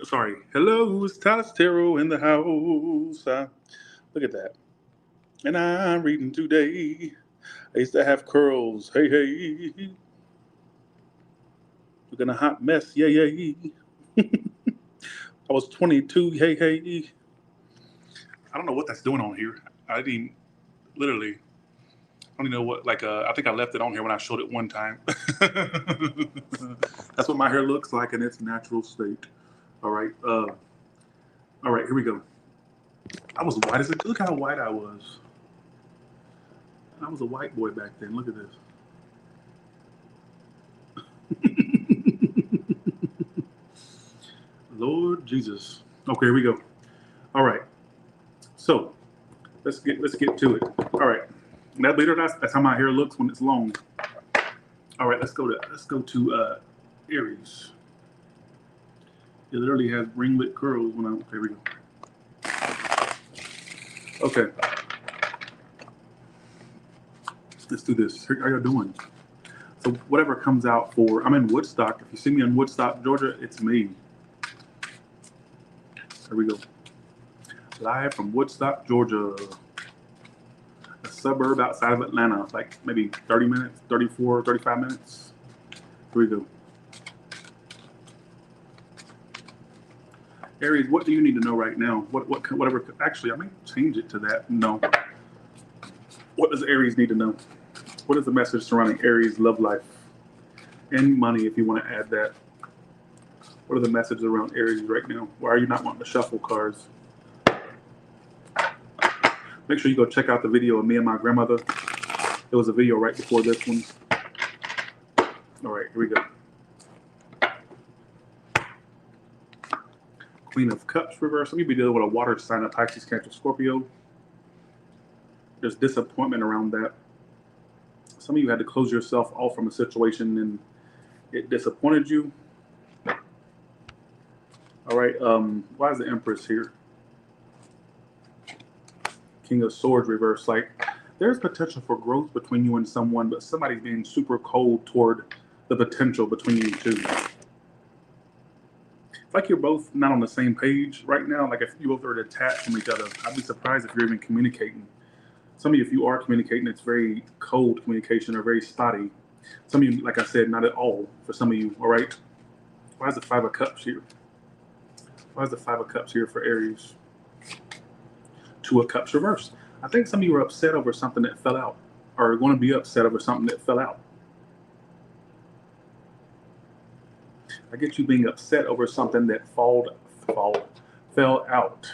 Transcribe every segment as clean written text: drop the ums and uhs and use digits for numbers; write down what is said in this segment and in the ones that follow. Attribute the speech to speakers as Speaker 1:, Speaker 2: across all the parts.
Speaker 1: Sorry. Hello, it's Tyler Stero in the house. Look at that. And I'm reading today. I used to have curls. Hey, hey. Looking a hot mess. Yeah, yeah. I was 22. Hey, hey. I don't know what that's doing on here. I didn't literally. I don't even know what. I think I left it on here when I showed it one time. That's what my hair looks like in its natural state. All right. All right. Here we go. I was white as a. Look how white I was. I was a white boy back then. Look at this. Lord Jesus. Okay, here we go. All right. So let's get to it. All right. That later, that's how my hair looks when it's long. All right, let's go to Aries. It literally has ringlet curls when I. Okay, here we go. Okay. Let's do this. How y'all doing? So whatever comes out for, I'm in Woodstock. If you see me in Woodstock, Georgia, it's me. Here we go. Live from Woodstock, Georgia, a suburb outside of Atlanta, like maybe 30 minutes, 34, 35 minutes. Here we go. Aries, what do you need to know right now? Whatever. Actually, I may change it to that. No. What does Aries need to know? What is the message surrounding Aries' love life and money? If you want to add that. What are the messages around Aries right now? Why are you not wanting to shuffle cards? Make sure you go check out the video of me and my grandmother. There was a video right before this one. All right, here we go. Queen of Cups reverse. Some of you be dealing with a water sign, a Pisces, Cancer, Scorpio. There's disappointment around that. Some of you had to close yourself off from a situation and it disappointed you. All right, why is the Empress here? King of Swords reverse. Like, there's potential for growth between you and someone, but somebody's being super cold toward the potential between you two. It's like you're both not on the same page right now. Like, if you both are detached from each other, I'd be surprised if you're even communicating. Some of you, if you are communicating, it's very cold communication or very spotty. Some of you, like I said, not at all for some of you, all right? Why is the Five of Cups here? Why is the Five of Cups here for Aries? Two of Cups reversed. I think some of you are upset over something that fell out, or are going to be upset over something that fell out. I get you being upset over something that fell out.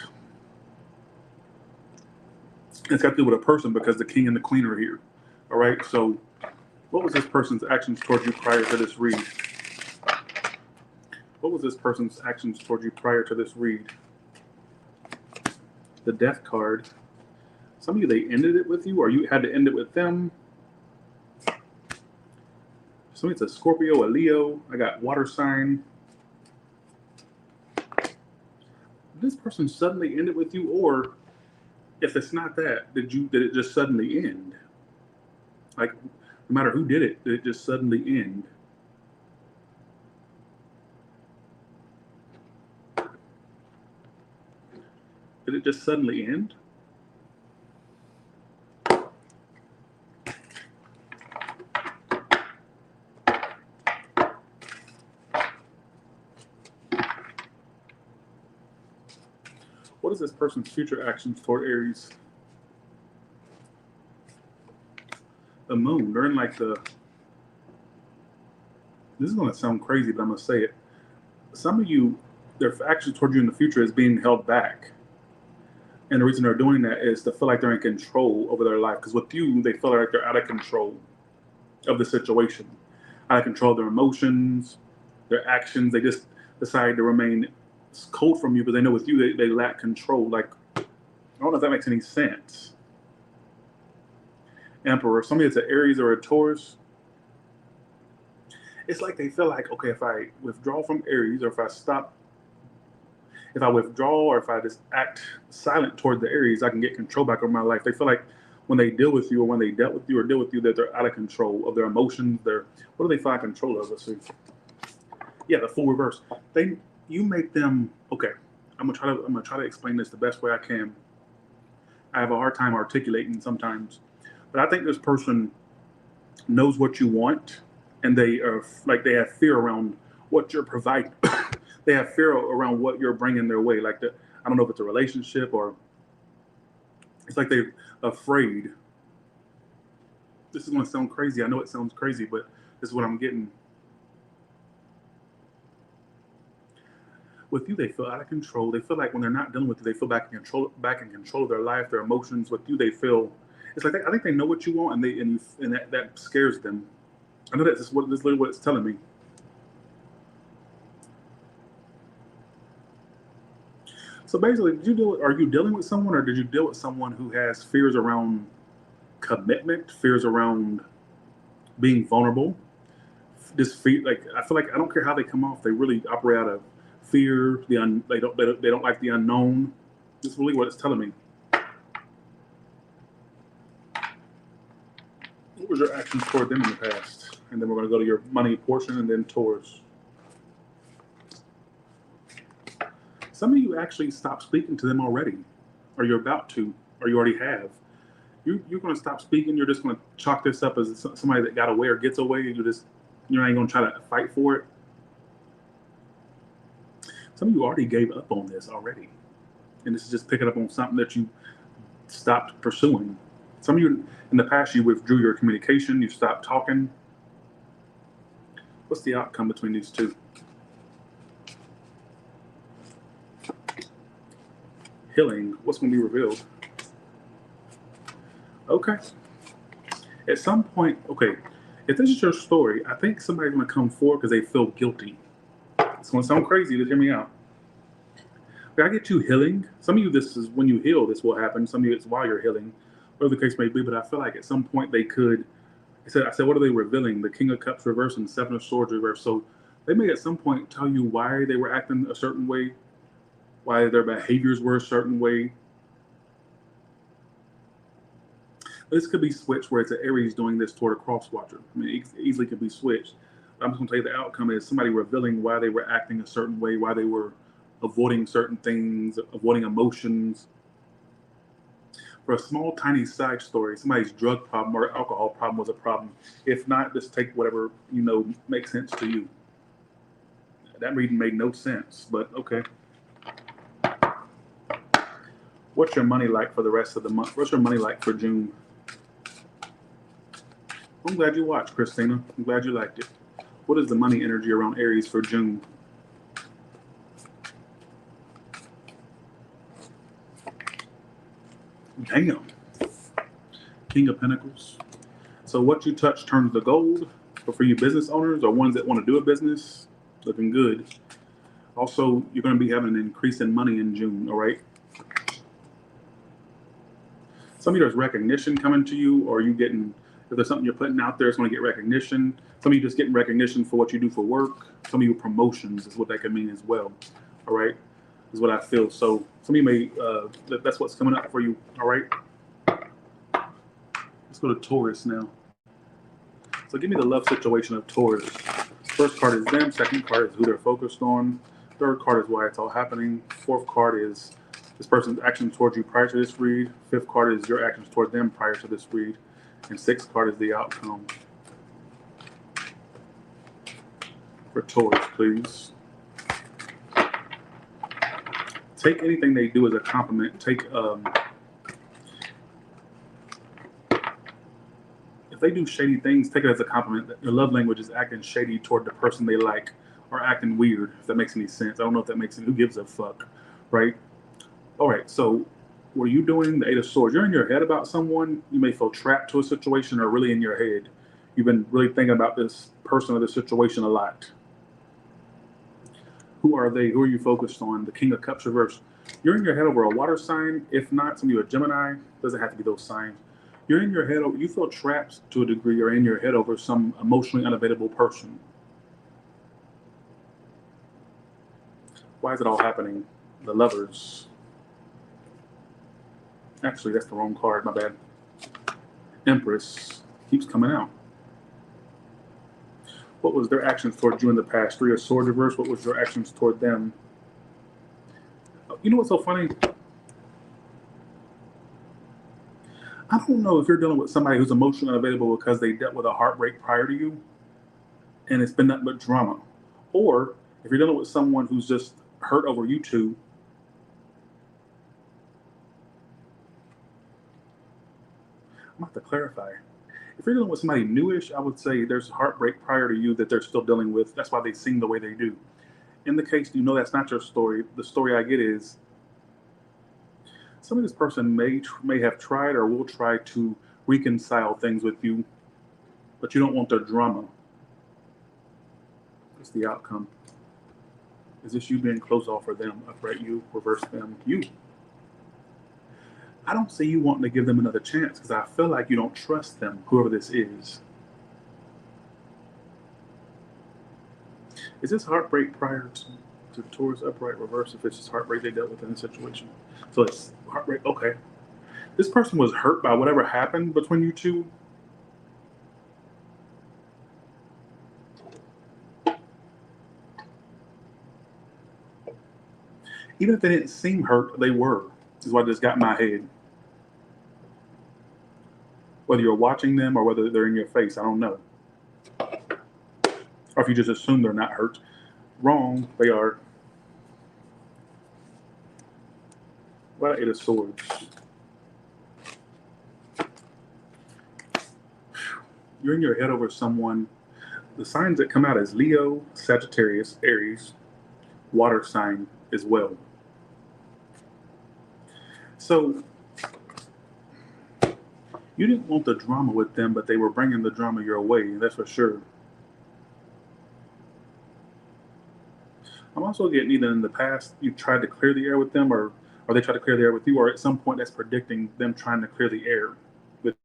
Speaker 1: It's got to do with a person because the King and the Queen are here. All right, so what was this person's actions towards you prior to this read? What was this person's actions towards you prior to this read? The Death card. Some of you, they ended it with you, or you had to end it with them. Some of you, it's a Scorpio, a Leo. I got water sign. Did this person suddenly end it with you, or if it's not that, did it just suddenly end? Like, no matter who did it just suddenly end? Did it just suddenly end? What is this person's future actions toward Aries? The Moon. They're in like the... This is going to sound crazy, but I'm going to say it. Some of you, their actions toward you in the future is being held back. And the reason they're doing that is to feel like they're in control over their life. Because with you, they feel like they're out of control of the situation. Out of control of their emotions, their actions. They just decide to remain cold from you, but they know with you, they lack control. Like, I don't know if that makes any sense. Emperor. Somebody that's an Aries or a Taurus. It's like they feel like, okay, if I withdraw from Aries, or if I withdraw, or if I just act silent toward the Aries, I can get control back over my life. They feel like when they deal with you, or when they dealt with you or deal with you, that they're out of control of their emotions. What do they find control of? Let's see. Yeah, the Fool reverse. you make them okay. I'm gonna try to explain this the best way I can. I have a hard time articulating sometimes, but I think this person knows what you want, and they are like they have fear around what you're providing. They have fear around what you're bringing their way. Like I don't know if it's a relationship or it's like they're afraid. This is going to sound crazy. I know it sounds crazy, but this is what I'm getting. With you, they feel out of control. They feel like when they're not dealing with you, they feel back in control of their life, their emotions. With you, they feel it's like I think they know what you want, and that scares them. I know that's what this is literally what it's telling me. So basically, are you dealing with someone, or did you deal with someone who has fears around commitment, fears around being vulnerable? This fear, like I feel like I don't care how they come off, they really operate out of fear. They don't like the unknown. This is really what it's telling me. What was your actions toward them in the past? And then we're going to go to your money portion and then towards. Some of you actually stopped speaking to them already, or you're about to, or you already have. You're going to stop speaking. You're just going to chalk this up as somebody that got away or gets away. You're not going to try to fight for it. Some of you already gave up on this already, and this is just picking up on something that you stopped pursuing. Some of you in the past, you withdrew your communication. You stopped talking. What's the outcome between these two? Healing. What's going to be revealed? Okay. At some point, okay, if this is your story, I think somebody's going to come forward because they feel guilty. It's going to sound crazy, but hear me out. But I get you healing. Some of you, this is when you heal, this will happen. Some of you, it's while you're healing, whatever the case may be. But I feel like at some point they could. I said, what are they revealing? The King of Cups reverse and Seven of Swords reverse. So they may at some point tell you why they were acting a certain way, why their behaviors were a certain way. This could be switched where it's an Aries doing this toward a cross watcher. I mean, it easily could be switched. I'm just going to tell you the outcome is somebody revealing why they were acting a certain way, why they were avoiding certain things, avoiding emotions. For a small, tiny side story, somebody's drug problem or alcohol problem was a problem. If not, just take whatever, makes sense to you. That reading made no sense, but okay. What's your money like for the rest of the month? What's your money like for June? I'm glad you watched, Christina. I'm glad you liked it. What is the money energy around Aries for June? Damn. King of Pentacles. So what you touch turns to gold. But for you business owners or ones that want to do a business, looking good. Also, you're going to be having an increase in money in June, all right? Some of you, there's recognition coming to you, or you getting, if there's something you're putting out there, it's going to get recognition. Some of you just getting recognition for what you do for work. Some of you promotions is what that could mean as well, all right? Is what I feel. So some of you may, that's what's coming up for you, all right? Let's go to Taurus now. So give me the love situation of Taurus. First card is them. Second card is who they're focused on. Third card is why it's all happening. Fourth card is this person's actions towards you prior to this read. Fifth card is your actions toward them prior to this read. And sixth card is the outcome. For Taurus, please. Take anything they do as a compliment. If they do shady things, take it as a compliment. Your love language is acting shady toward the person they like, or acting weird, if that makes any sense. I don't know if that makes sense. Who gives a fuck, right? All right, so what are you doing? The Eight of Swords. You're in your head about someone. You may feel trapped to a situation, or really in your head. You've been really thinking about this person or this situation a lot. Who are they? Who are you focused on? The King of Cups reverse. You're in your head over a water sign. If not, some of you are Gemini. Doesn't have to be those signs. You're in your head. You feel trapped to a degree. You're in your head over some emotionally unavailable person. Why is it all happening? The Lovers. Actually, that's the wrong card. My bad. Empress keeps coming out. What was their actions toward you in the past? Three of Swords reverse. What was your actions toward them? You know what's so funny? I don't know if you're dealing with somebody who's emotionally unavailable because they dealt with a heartbreak prior to you and it's been nothing but drama. Or if you're dealing with someone who's just hurt over you two. I'm going to have to clarify. If you're dealing with somebody newish, I would say there's heartbreak prior to you that they're still dealing with. That's why they seem the way they do. In the case, you know that's not your story. The story I get is some of this person may have tried or will try to reconcile things with you, but you don't want their drama. What's the outcome? Is this you being closed off for them? Upright you, reverse them, you. I don't see you wanting to give them another chance because I feel like you don't trust them, whoever this is. Is this heartbreak prior to Taurus upright reverse if it's just heartbreak they dealt with in the situation? So it's heartbreak, okay. This person was hurt by whatever happened between you two. Even if they didn't seem hurt, they were. This is what just got in my head. Whether you're watching them or whether they're in your face, I don't know. Or if you just assume they're not hurt. Wrong, they are. What about Eight of Swords? You're in your head over someone. The signs that come out is Leo, Sagittarius, Aries, water sign as well. So you didn't want the drama with them, but they were bringing the drama your way, that's for sure. I'm also getting either in the past you tried to clear the air with them or they tried to clear the air with you, or at some point that's predicting them trying to clear the air with.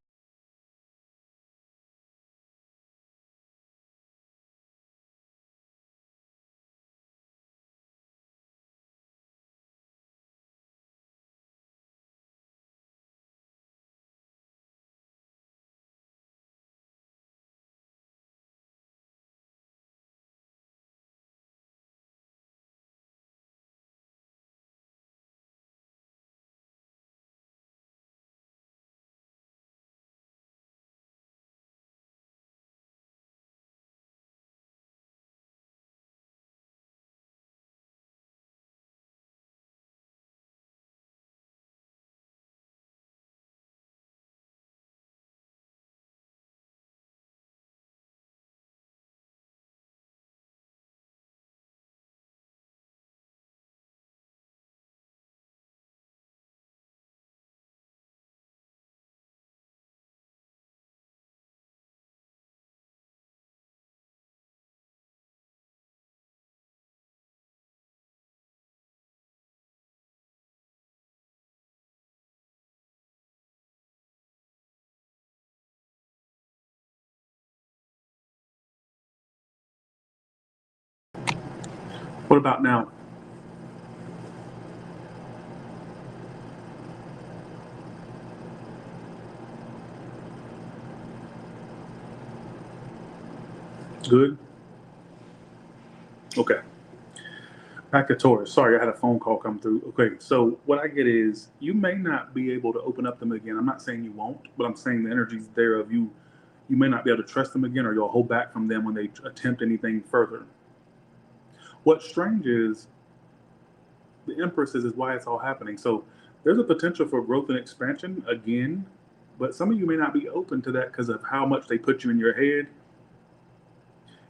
Speaker 1: What about now? Good? Okay. Back to Taurus. Sorry, I had a phone call come through. Okay, so what I get is you may not be able to open up them again. I'm not saying you won't, but I'm saying the energy's there of you. You may not be able to trust them again, or you'll hold back from them when they attempt anything further. What's strange is the Empress is why it's all happening. So there's a potential for growth and expansion again, but some of you may not be open to that because of how much they put you in your head.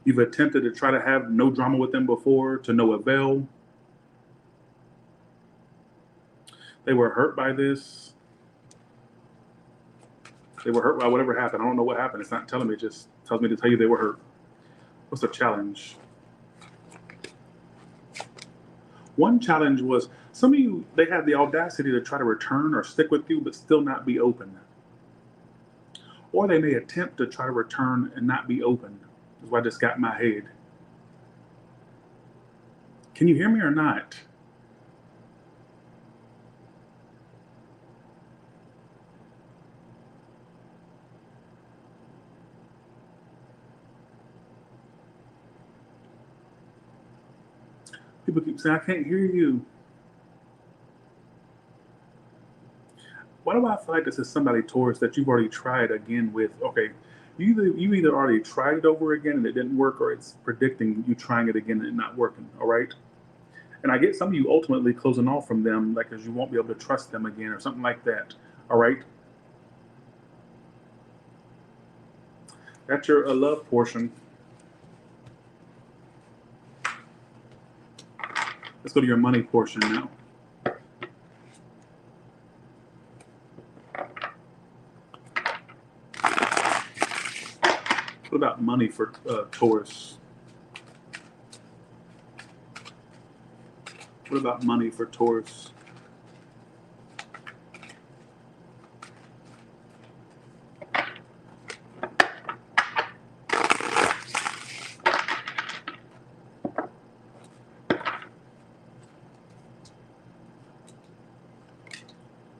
Speaker 1: You've attempted to try to have no drama with them before to no avail. They were hurt by this. They were hurt by whatever happened. I don't know what happened. It's not telling me. It just tells me to tell you they were hurt. What's the challenge? One challenge was some of you, they had the audacity to try to return or stick with you, but still not be open. Or they may attempt to try to return and not be open. That's why I just got in my head. Can you hear me or not? People keep saying, I can't hear you. Why do I feel like this is somebody, Taurus, that you've already tried again with? Okay, you either already tried it over again and it didn't work, or it's predicting you trying it again and it not working. All right. And I get some of you ultimately closing off from them, like, because you won't be able to trust them again or something like that. All right. That's your love portion. Let's go to your money portion now. What about money for Taurus? What about money for Taurus?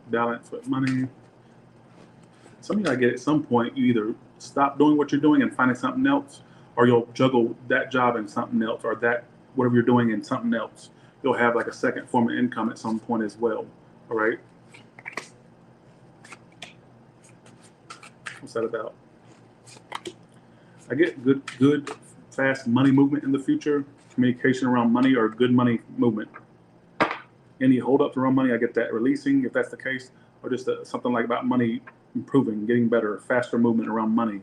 Speaker 1: Balance with money. Some of you, I get at some point, you either stop doing what you're doing and finding something else, or you'll juggle that job and something else, or that whatever you're doing and something else. You'll have like a second form of income at some point as well. All right. What's that about? I get good, fast money movement in the future. Communication around money or good money movement. Any holdups around money, I get that releasing if that's the case, or just something like about money improving, getting better, faster movement around money.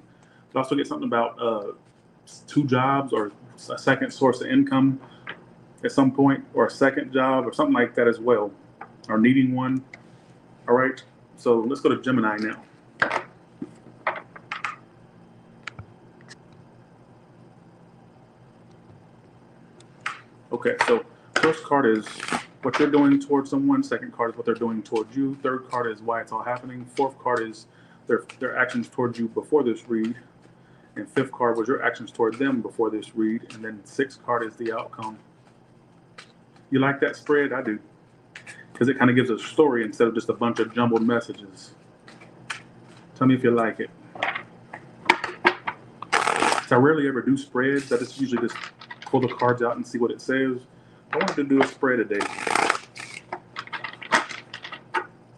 Speaker 1: I also get something about 2 jobs or a second source of income at some point, or a second job or something like that as well, or needing one. All right. So let's go to Gemini now. Okay, so first card is what you're doing towards someone. Second card is what they're doing towards you. Third card is why it's all happening. Fourth card is their actions towards you before this read. And fifth card was your actions toward them before this read. And then sixth card is the outcome. You like that spread? I do. Because it kind of gives a story instead of just a bunch of jumbled messages. Tell me if you like it. So I rarely ever do spreads. I just usually just pull the cards out and see what it says. I wanted to do a spread today.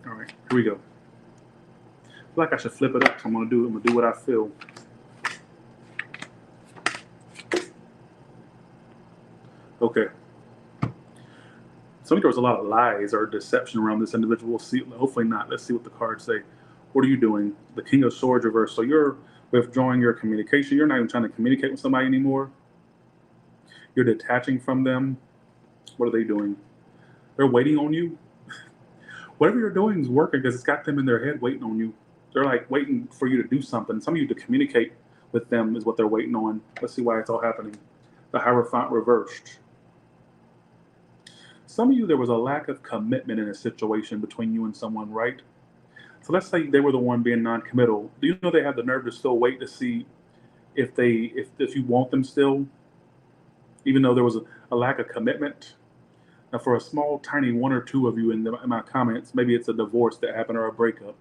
Speaker 1: All right, here we go. I feel like I should flip it up. So I'm gonna do what I feel. Okay. There was a lot of lies or deception around this individual. We'll see. Hopefully not. Let's see what the cards say. What are you doing? The King of Swords reverse. So you're withdrawing your communication. You're not even trying to communicate with somebody anymore. You're detaching from them. What are they doing? They're waiting on you. Whatever you're doing is working because it's got them in their head waiting on you. They're like waiting for you to do something. Some of you to communicate with them is what they're waiting on. Let's see why it's all happening. The Hierophant reversed. Some of you, there was a lack of commitment in a situation between you and someone, right? So let's say they were the one being non-committal. Do you know they have the nerve to still wait to see if you want them still, even though there was a lack of commitment? Now, for a small, tiny 1 or 2 of you in my comments, maybe it's a divorce that happened or a breakup.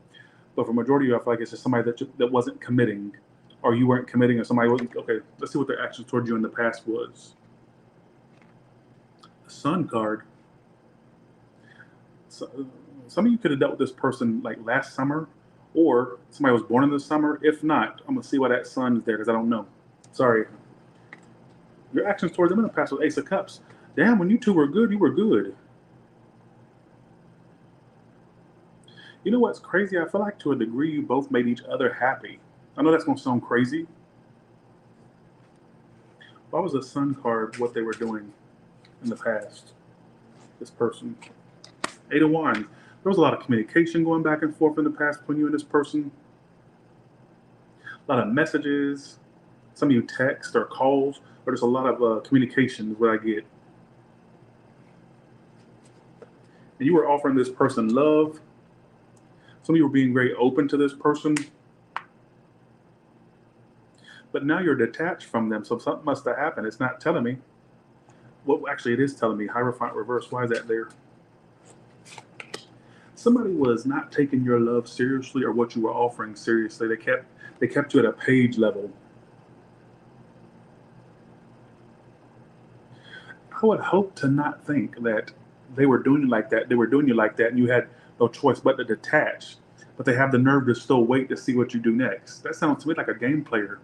Speaker 1: But for majority of you, I feel like it's just somebody that wasn't committing, or you weren't committing, or somebody wasn't. Okay, let's see what their actions towards you in the past was. The Sun card. So, some of you could have dealt with this person like last summer, or somebody was born in the summer. If not, I'm gonna see why that sun is there because I don't know. Sorry. Your actions towards them in the past was Ace of Cups. Damn, when you two were good, you were good. You know what's crazy? I feel like to a degree you both made each other happy. I know that's gonna sound crazy. Why was the Sun card what they were doing in the past? This person. 8 of Wands. There was a lot of communication going back and forth in the past between you and this person. A lot of messages. Some of you text or calls, or just a lot of communication is what I get. And you were offering this person love. Some of you were being very open to this person. But now you're detached from them, so something must have happened. It's not telling me. Well, actually, it is telling me. Hierophant reverse. Why is that there? Somebody was not taking your love seriously or what you were offering seriously. They kept you at a page level. I would hope to not think that they were doing you like that. They were doing you like that, and you had no choice but to detach. But they have the nerve to still wait to see what you do next. That sounds to me like a game player.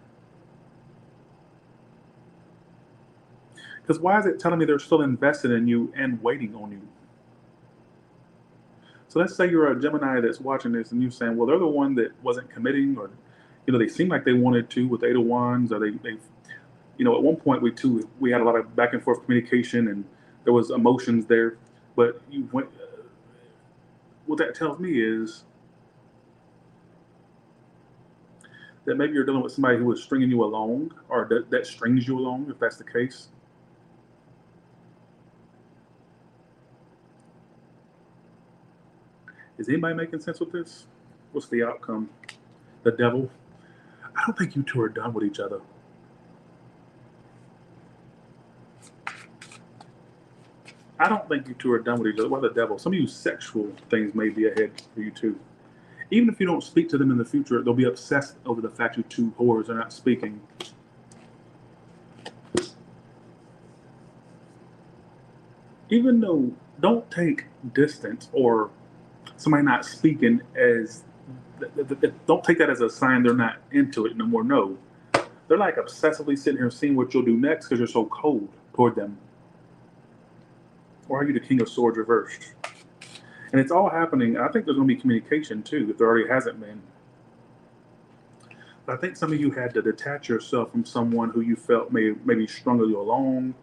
Speaker 1: Because why is it telling me they're still invested in you and waiting on you? So let's say you're a Gemini that's watching this and you're saying, well, they're the one that wasn't committing, or, they seem like they wanted to with Eight of Wands, or they at one point we had a lot of back and forth communication and there was emotions there, but you went. What that tells me is that maybe you're dealing with somebody who is stringing you along, or that strings you along, if that's the case. Is anybody making sense with this? What's the outcome? The devil. I don't think you two are done with each other. I don't think you two are done with each other. Why the devil? Some of you sexual things may be ahead for you too. Even if you don't speak to them in the future, they'll be obsessed over the fact you two whores are not speaking. Even though, don't take distance or somebody not speaking as, don't take that as a sign they're not into it no more. No, they're like obsessively sitting here seeing what you'll do next because you're so cold toward them. Or are you the King of Swords reversed? And it's all happening. I think there's going to be communication too, if there already hasn't been. But I think some of you had to detach yourself from someone who you felt maybe strung you along.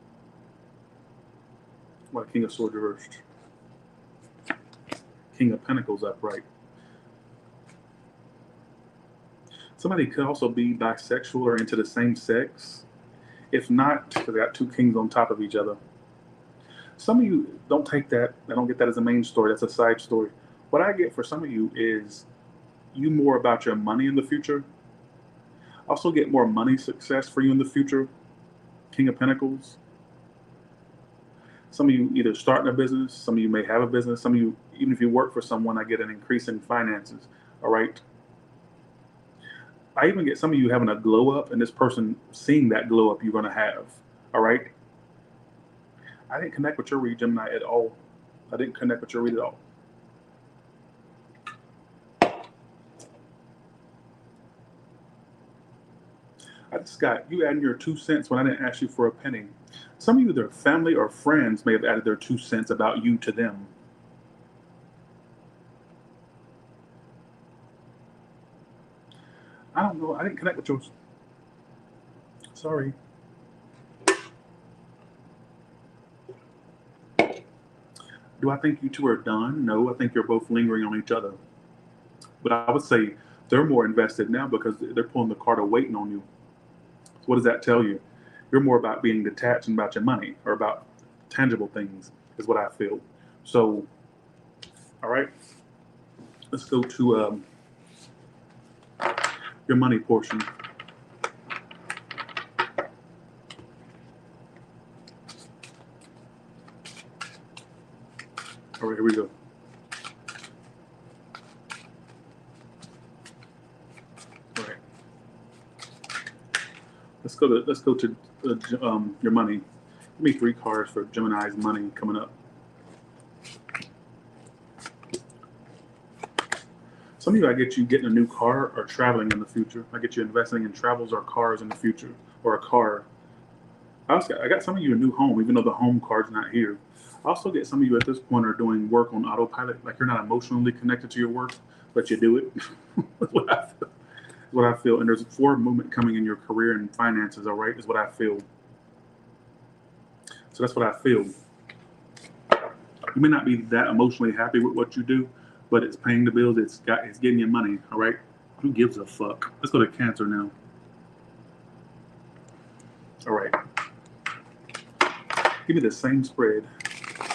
Speaker 1: Like King of Swords reversed. King of Pentacles upright. Somebody could also be bisexual or into the same sex. If not, because they got two kings on top of each other. Some of you don't take that. I don't get that as a main story. That's a side story. What I get for some of you is you more about your money in the future. Also get more money success for you in the future. King of Pentacles. Some of you either starting a business. Some of you may have a business. Some of you, even if you work for someone, I get an increase in finances. All right. I even get some of you having a glow up and this person seeing that glow up you're going to have. All right. I didn't connect with your read, Gemini, at all. I didn't connect with your read at all. I just got you adding your 2 cents when I didn't ask you for a penny. Some of you, their family or friends may have added their 2 cents about you to them. I don't know. I didn't connect with yours. Sorry. Do I think you two are done? No, I think you're both lingering on each other. But I would say they're more invested now because they're pulling the card of waiting on you. So what does that tell you? You're more about being detached and about your money or about tangible things is what I feel. So, all right, let's go to your money portion. All right, here we go. All right. Let's go to your money. Give me 3 cards for Gemini's money coming up. Some of you, I get you getting a new car or traveling in the future. I get you investing in travels or cars in the future, or a car. I got some of you a new home, even though the home card's not here. I also get some of you at this point are doing work on autopilot, like you're not emotionally connected to your work, but you do it. That's what I feel. And there's a forward movement coming in your career and finances, all right, is what I feel. So that's what I feel. You may not be that emotionally happy with what you do, but it's paying the bills, it's getting you money, all right? Who gives a fuck? Let's go to Cancer now. All right. Give me the same spread,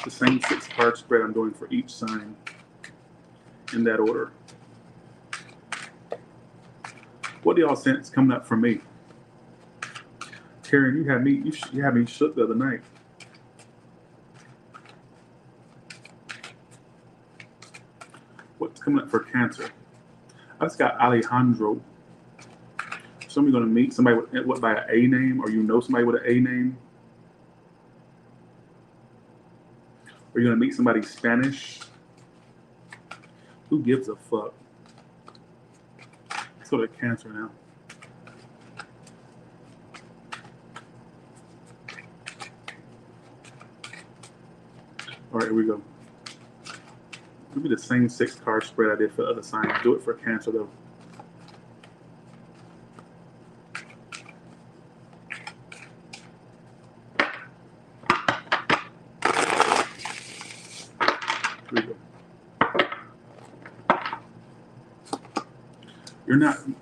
Speaker 1: the same 6-card spread I'm doing for each sign in that order. What do y'all sense coming up for me? Karen, you had me shook the other night. What's coming up for Cancer? I just got Alejandro. Some of you are going to meet somebody by an A name, or you know somebody with an A name. Are you going to meet somebody Spanish? Who gives a fuck? Let's go to Cancer now. All right, here we go. It'll be the same 6-card spread I did for the other signs. Do it for Cancer, though. Here we go.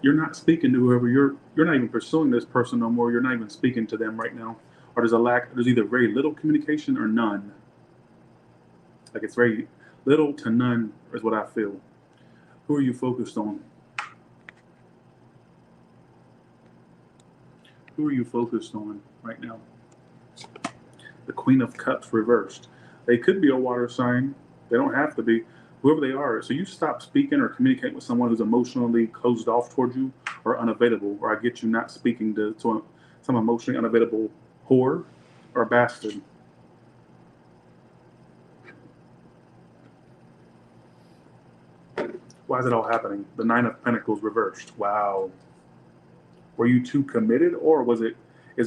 Speaker 1: You're not speaking to whoever you're not even pursuing this person no more. You're not even speaking to them right now. Or there's either very little communication or none. Like it's very little to none is what I feel. Who are you focused on? Who are you focused on right now? The Queen of Cups reversed. They could be a water sign. They don't have to be. Whoever they are. So you stop speaking or communicating with someone who's emotionally closed off towards you or unavailable, or I get you not speaking to some emotionally unavailable whore or bastard. Why is it all happening? The 9 of Pentacles reversed. Wow. Were you too committed, or was there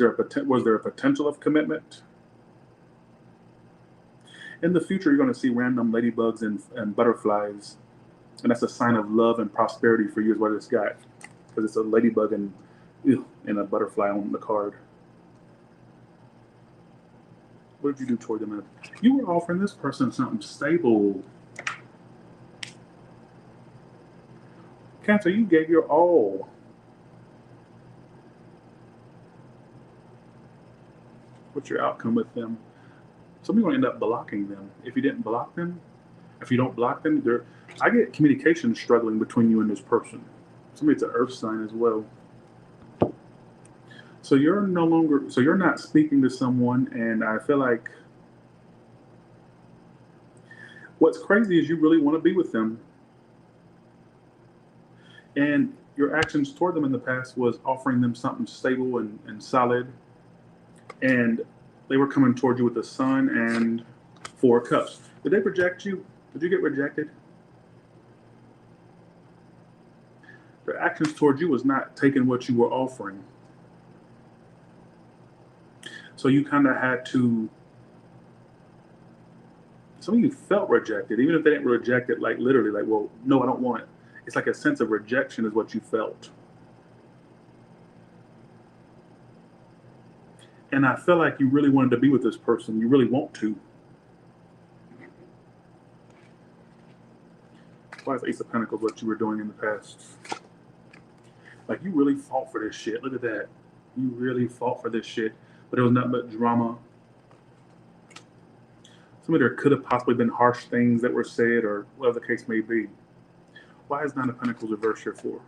Speaker 1: a potential of commitment? In the future, you're going to see random ladybugs and butterflies, and that's a sign of love and prosperity for you is what it's got, because it's a ladybug and a butterfly on the card. What did you do toward them? You were offering this person something stable. Cancer, you gave your all. What's your outcome with them? Some people end up blocking them. If you didn't block them, if you don't block them, I get communication struggling between you and this person. Somebody's an earth sign as well. So you're not speaking to someone, and I feel like what's crazy is you really want to be with them. And your actions toward them in the past was offering them something stable and solid. And they were coming toward you with the Sun and 4 of Cups. Did they reject you? Did you get rejected? Their actions toward you was not taking what you were offering. So you kind of had to, some of you felt rejected, even if they didn't reject it like literally, like, well, no, I don't want it. It's like a sense of rejection is what you felt. And I feel like you really wanted to be with this person. You really want to. Why is Ace of Pentacles what you were doing in the past? Like you really fought for this shit. Look at that. You really fought for this shit. But there was nothing but drama. Some of there could have possibly been harsh things that were said or whatever the case may be. Why is 9 of Pentacles reversed here for?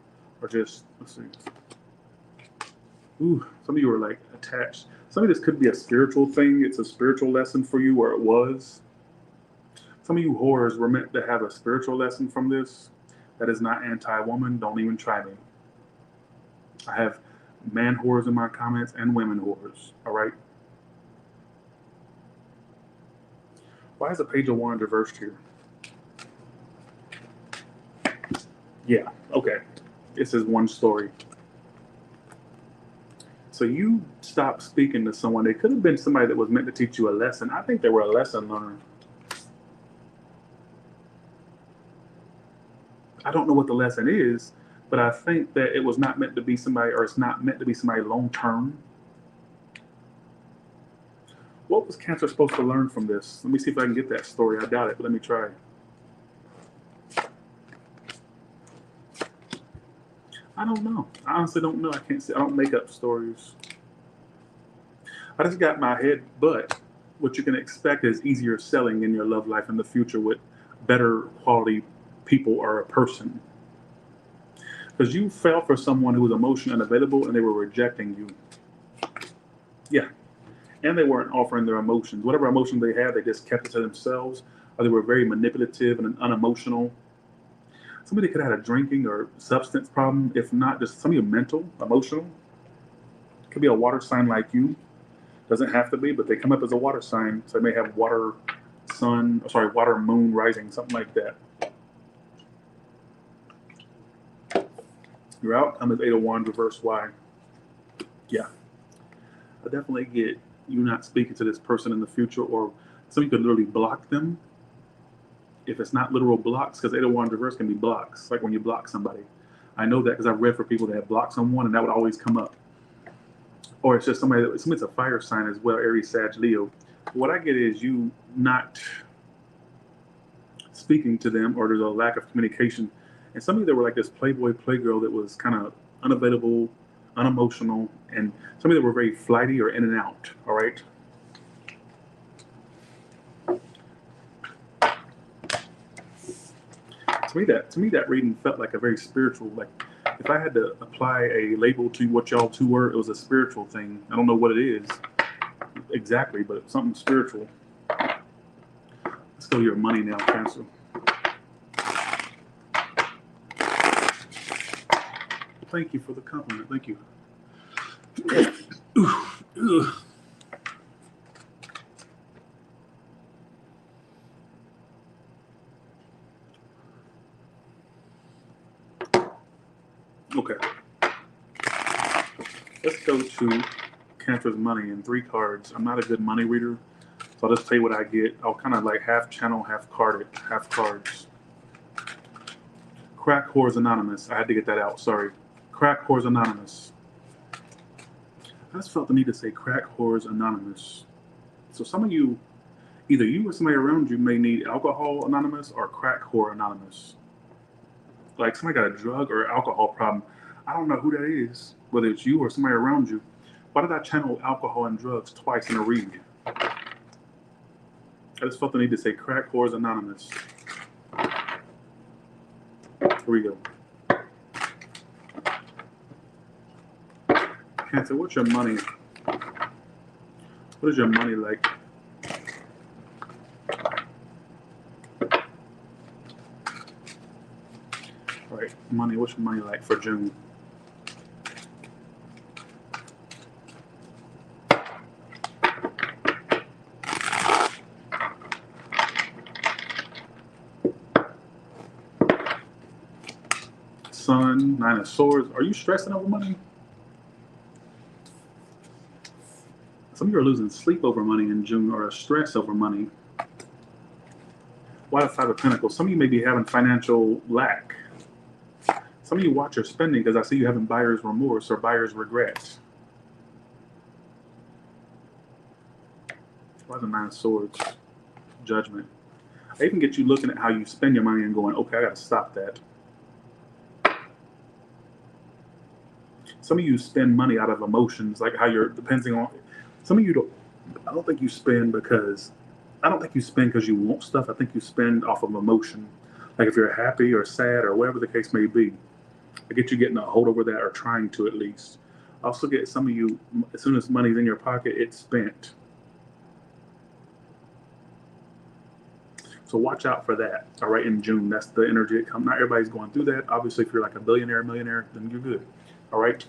Speaker 1: Or just, let's see. Ooh, some of you are like attached. Some of this could be a spiritual thing. It's a spiritual lesson for you, or it was. Some of you whores were meant to have a spiritual lesson from this. That is not anti-woman. Don't even try me. I have man whores in my comments and women whores. All right. Why is the Page of Wands reversed here? Yeah, okay. This is one story. So you stopped speaking to someone. They could have been somebody that was meant to teach you a lesson. I think they were a lesson learner. I don't know what the lesson is, but I think that it was not meant to be somebody, or it's not meant to be somebody long term. What was Cancer supposed to learn from this? Let me see if I can get that story. I doubt it, but let me try. I don't know. I honestly don't know. I can't say. I don't make up stories. I just got my head, but what you can expect is easier selling in your love life in the future with better quality people or a person. Because you fell for someone who was emotionally unavailable and they were rejecting you. Yeah. And they weren't offering their emotions. Whatever emotions they had, they just kept it to themselves, or they were very manipulative and unemotional. Somebody could have had a drinking or substance problem, if not just some of you mental, emotional. It could be a water sign like you. Doesn't have to be, but they come up as a water sign, so they may have water sun, sorry, water, moon, rising, something like that. Your outcome is 8 of Wands, reverse Y. Yeah. I definitely get you not speaking to this person in the future, or somebody could literally block them. If it's not literal blocks, because 8 of Wands reverse can be blocks, like when you block somebody. I know that because I've read for people that have blocked someone, and that would always come up. Or it's just somebody's a fire sign as well, Aries, Sag, Leo. What I get is you not speaking to them, or there's a lack of communication. And some of you that were like this playboy, playgirl that was kind of unavailable, unemotional, and some of you that were very flighty or in and out, all right? To me, that reading felt like a very spiritual, like if I had to apply a label to what y'all two were, it was a spiritual thing. I don't know what it is exactly, but it's something spiritual. Let's go to your money now, Cancer. Thank you for the compliment. Thank you. Okay. Let's go to Cancer's money in 3 cards. I'm not a good money reader, so I'll just tell you what I get. I'll kind of like half channel, half carded, half cards. Crack Whores Anonymous. I had to get that out. Sorry. Crack Whores Anonymous. I just felt the need to say Crack Whores Anonymous. So some of you, either you or somebody around you may need Alcohol Anonymous or Crack Whore Anonymous. Like somebody got a drug or alcohol problem. I don't know who that is, whether it's you or somebody around you. Why did I channel alcohol and drugs twice in a read? I just felt the need to say Crack Whores Anonymous. Here we go. Cancer, what's your money? What is your money like? All right, money, what's your money like for June? Sun, 9 of Swords. Are you stressing over money? Some of you are losing sleep over money in June, or a stress over money. Why the 5 of Pentacles? Some of you may be having financial lack. Some of you watch your spending because I see you having buyer's remorse or buyer's regret. Why the 9 of Swords? Judgment. I even get you looking at how you spend your money and going, okay, I got to stop that. Some of you spend money out of emotions, like how you're depending on. Some of you don't. I don't think you spend because you want stuff. I think you spend off of emotion. Like if you're happy or sad or whatever the case may be, I get you getting a hold over that or trying to at least. I also get some of you, as soon as money's in your pocket, it's spent. So watch out for that. All right, in June, that's the energy that comes. Not everybody's going through that. Obviously, if you're like a billionaire, millionaire, then you're good. All right.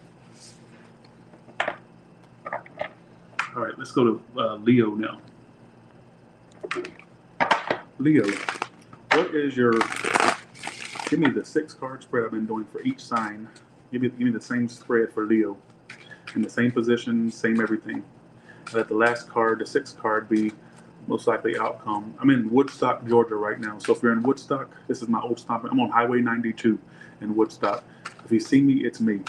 Speaker 1: All right, let's go to Leo now. Leo, what is your, give me the 6 card spread I've been doing for each sign. Give me the same spread for Leo. In the same position, same everything. Let the last card, the 6th card, be most likely outcome. I'm in Woodstock, Georgia right now. So if you're in Woodstock, this is my old stop. I'm on Highway 92 in Woodstock. If you see me, it's me.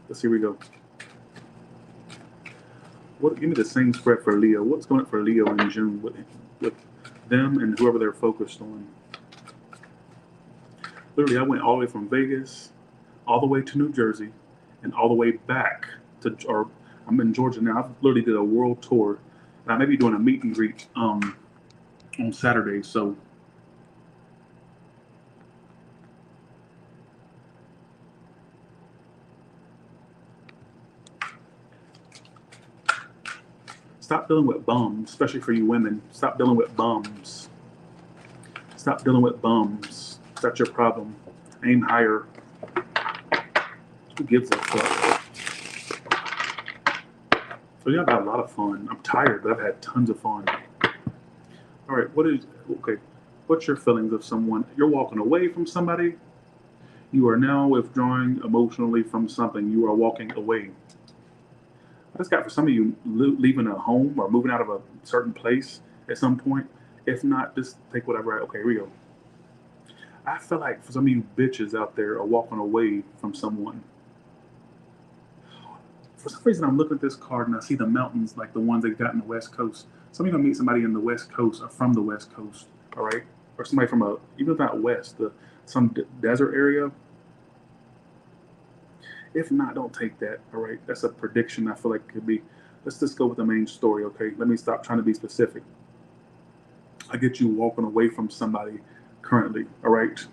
Speaker 1: Let's see, here we go. Give me the same spread for Leo. What's going on for Leo in June with them and whoever they're focused on? Literally, I went all the way from Vegas, all the way to New Jersey, and all the way back to, or I'm in Georgia now. I literally did a world tour, and I may be doing a meet and greet on Saturday. So stop dealing with bums, especially for you women. Stop dealing with bums. Stop dealing with bums. That's your problem. Aim higher. Who gives a fuck? So yeah, I've had a lot of fun. I'm tired, but I've had tons of fun. All right, okay? What's your feelings of someone? You're walking away from somebody. You are now withdrawing emotionally from something. You are walking away. I just got for some of you leaving a home or moving out of a certain place at some point. If not, just take whatever. Okay, here we go. I feel like for some of you bitches out there are walking away from someone. For some reason, I'm looking at this card and I see the mountains like the ones they got in the West Coast. Some of you gonna meet somebody in the West Coast or from the West Coast, all right? Or somebody from even if not West, some desert area. If not, don't take that, all right? That's a prediction I feel like could be. Let's just go with the main story, okay? Let me stop trying to be specific. I get you walking away from somebody currently, all right?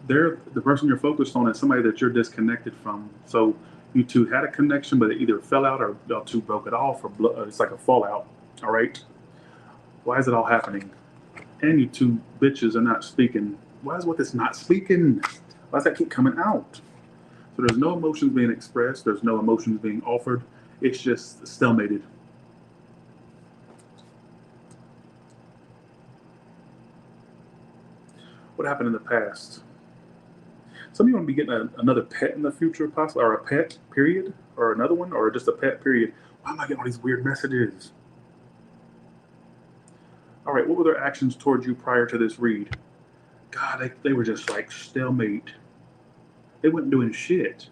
Speaker 1: The person you're focused on is somebody that you're disconnected from. So you two had a connection, but it either fell out or y'all two broke it off, or it's like a fallout. All right. Why is it all happening? And you two bitches are not speaking. Why is what this not speaking? Why does that keep coming out? So there's no emotions being expressed. There's no emotions being offered. It's just stalemated. What happened in the past? Some of you want to be getting another pet in the future, possibly, or a pet, period, or another one, or just a pet, period. Why am I getting all these weird messages? All right, what were their actions towards you prior to this read? God, they were just like stalemate. They weren't doing shit.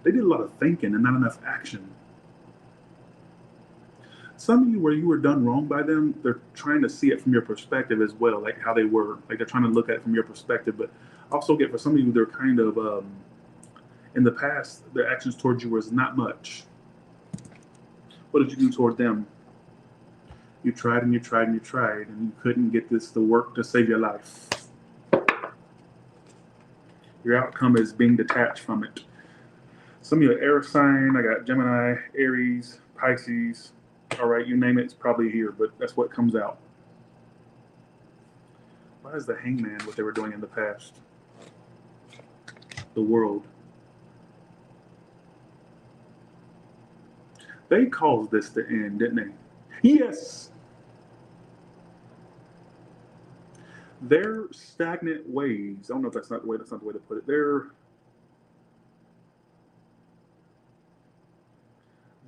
Speaker 1: They did a lot of thinking and not enough action. Some of you, where you were done wrong by them, they're trying to see it from your perspective as well, like how they were. Like they're trying to look at it from your perspective. But also get for some of you, they're kind of in the past, their actions towards you was not much. What did you do toward them? You tried and you tried and you tried, and you couldn't get this to work to save your life. Your outcome is being detached from it. Some of you are air sign. I got Gemini, Aries, Pisces. All right, you name it, it's probably here, but that's what comes out. Why is the Hangman what they were doing in the past? The World. They caused this to end, didn't they? Yes! Their stagnant ways, I don't know if that's not the way to put it.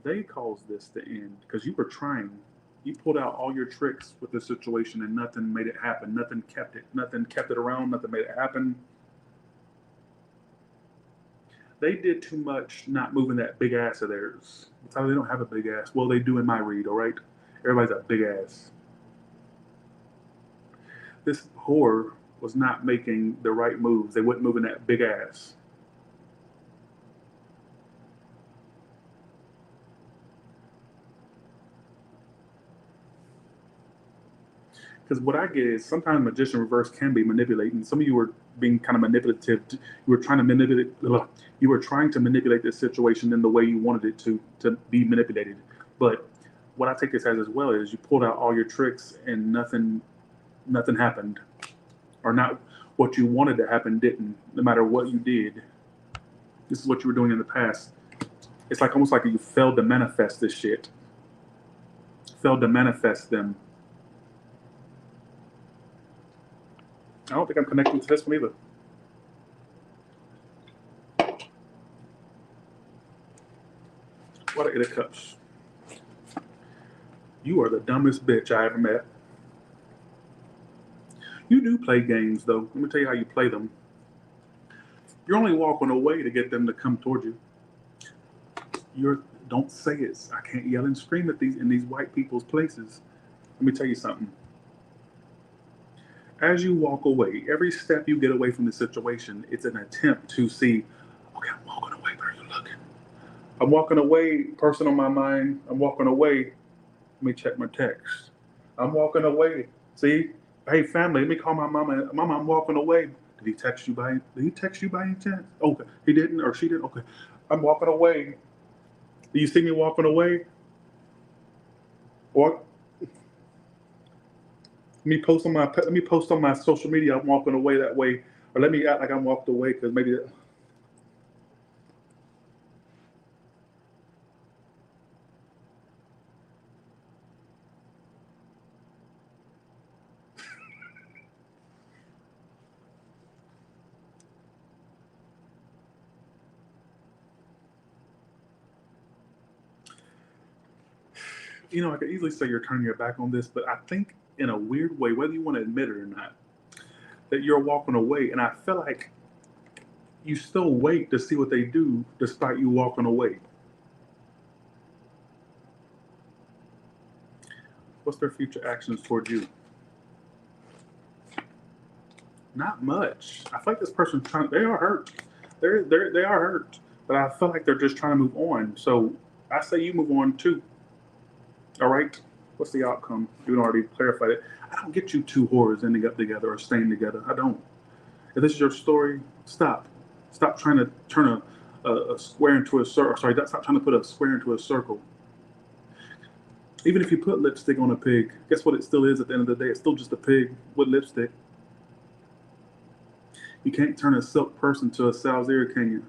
Speaker 1: They caused this to end because you were trying. You pulled out all your tricks with the situation and nothing made it happen. Nothing kept it around, nothing made it happen. They did too much not moving that big ass of theirs. They don't have a big ass. Well, they do in my read, all right? Everybody's a big ass. This whore was not making the right moves. They weren't moving that big ass. Because what I get is sometimes magician reverse can be manipulating. Some of you were being kind of manipulative. You were trying to manipulate. You were trying to manipulate this situation in the way you wanted it to be manipulated. But what I take this as well is you pulled out all your tricks and nothing happened, or not what you wanted to happen didn't. No matter what you did, this is what you were doing in the past. It's like almost like you failed to manifest this shit. Failed to manifest them. I don't think I'm connecting to this one either. What are 8 of Cups? You are the dumbest bitch I ever met. You do play games, though. Let me tell you how you play them. You're only walking away to get them to come toward you. Don't say it. I can't yell and scream at these white people's places. Let me tell you something. As you walk away, every step you get away from the situation, it's an attempt to see, okay, I'm walking away, but are you looking? I'm walking away, person on my mind, I'm walking away. Let me check my text. I'm walking away. See? Hey family, let me call my mama. Mama, I'm walking away. Did he text you by any chance? Okay. He didn't or she didn't? Okay. I'm walking away. Do you see me walking away? What? Let me post on my social media. I'm walking away that way. Or let me act like I'm walked away because maybe. I could easily say you're turning your back on this, but I think in a weird way, whether you want to admit it or not, that you're walking away. And I feel like you still wait to see what they do despite you walking away. What's their future actions toward you? Not much. I feel like this person's trying. They are hurt. They are hurt, but I feel like they're just trying to move on. So I say you move on too. All right. What's the outcome? You already clarified it. I don't get you two whores ending up together or staying together. I don't. If this is your story, stop. Stop trying to turn a square into a circle. Sorry, stop trying to put a square into a circle. Even if you put lipstick on a pig, guess what it still is at the end of the day? It's still just a pig with lipstick. You can't turn a silk person to a sow's ear, can you?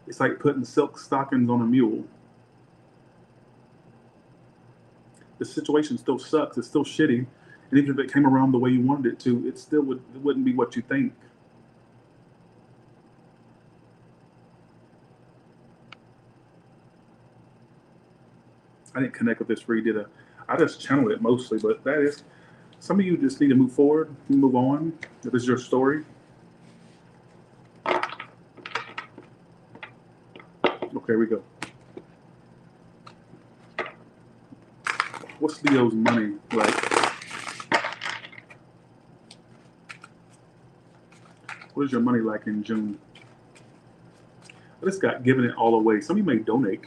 Speaker 1: It's like putting silk stockings on a mule. The situation still sucks. It's still shitty. And even if it came around the way you wanted it to, it wouldn't be what you think. I didn't connect with this read, did I? I just channeled it mostly, but that is, some of you just need to move forward, move on. If this is your story. Okay, here we go. What's Leo's money like? What is your money like in June? I just got giving it all away. Some of you may donate,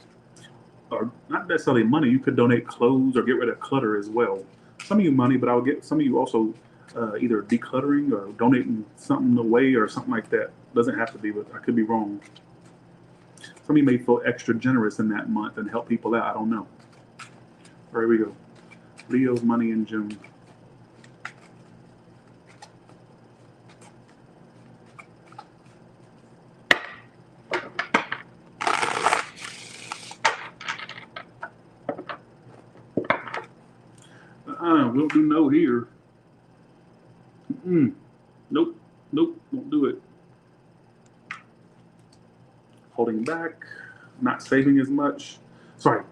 Speaker 1: or not necessarily money. You could donate clothes or get rid of clutter as well. Some of you money, but I'll get some of you also either decluttering or donating something away or something like that. Doesn't have to be, but I could be wrong. Some of you may feel extra generous in that month and help people out. I don't know. Here we go. Leo's money in June. We don't do no here. Nope. Nope. Won't do it. Holding back. Not saving as much. Sorry.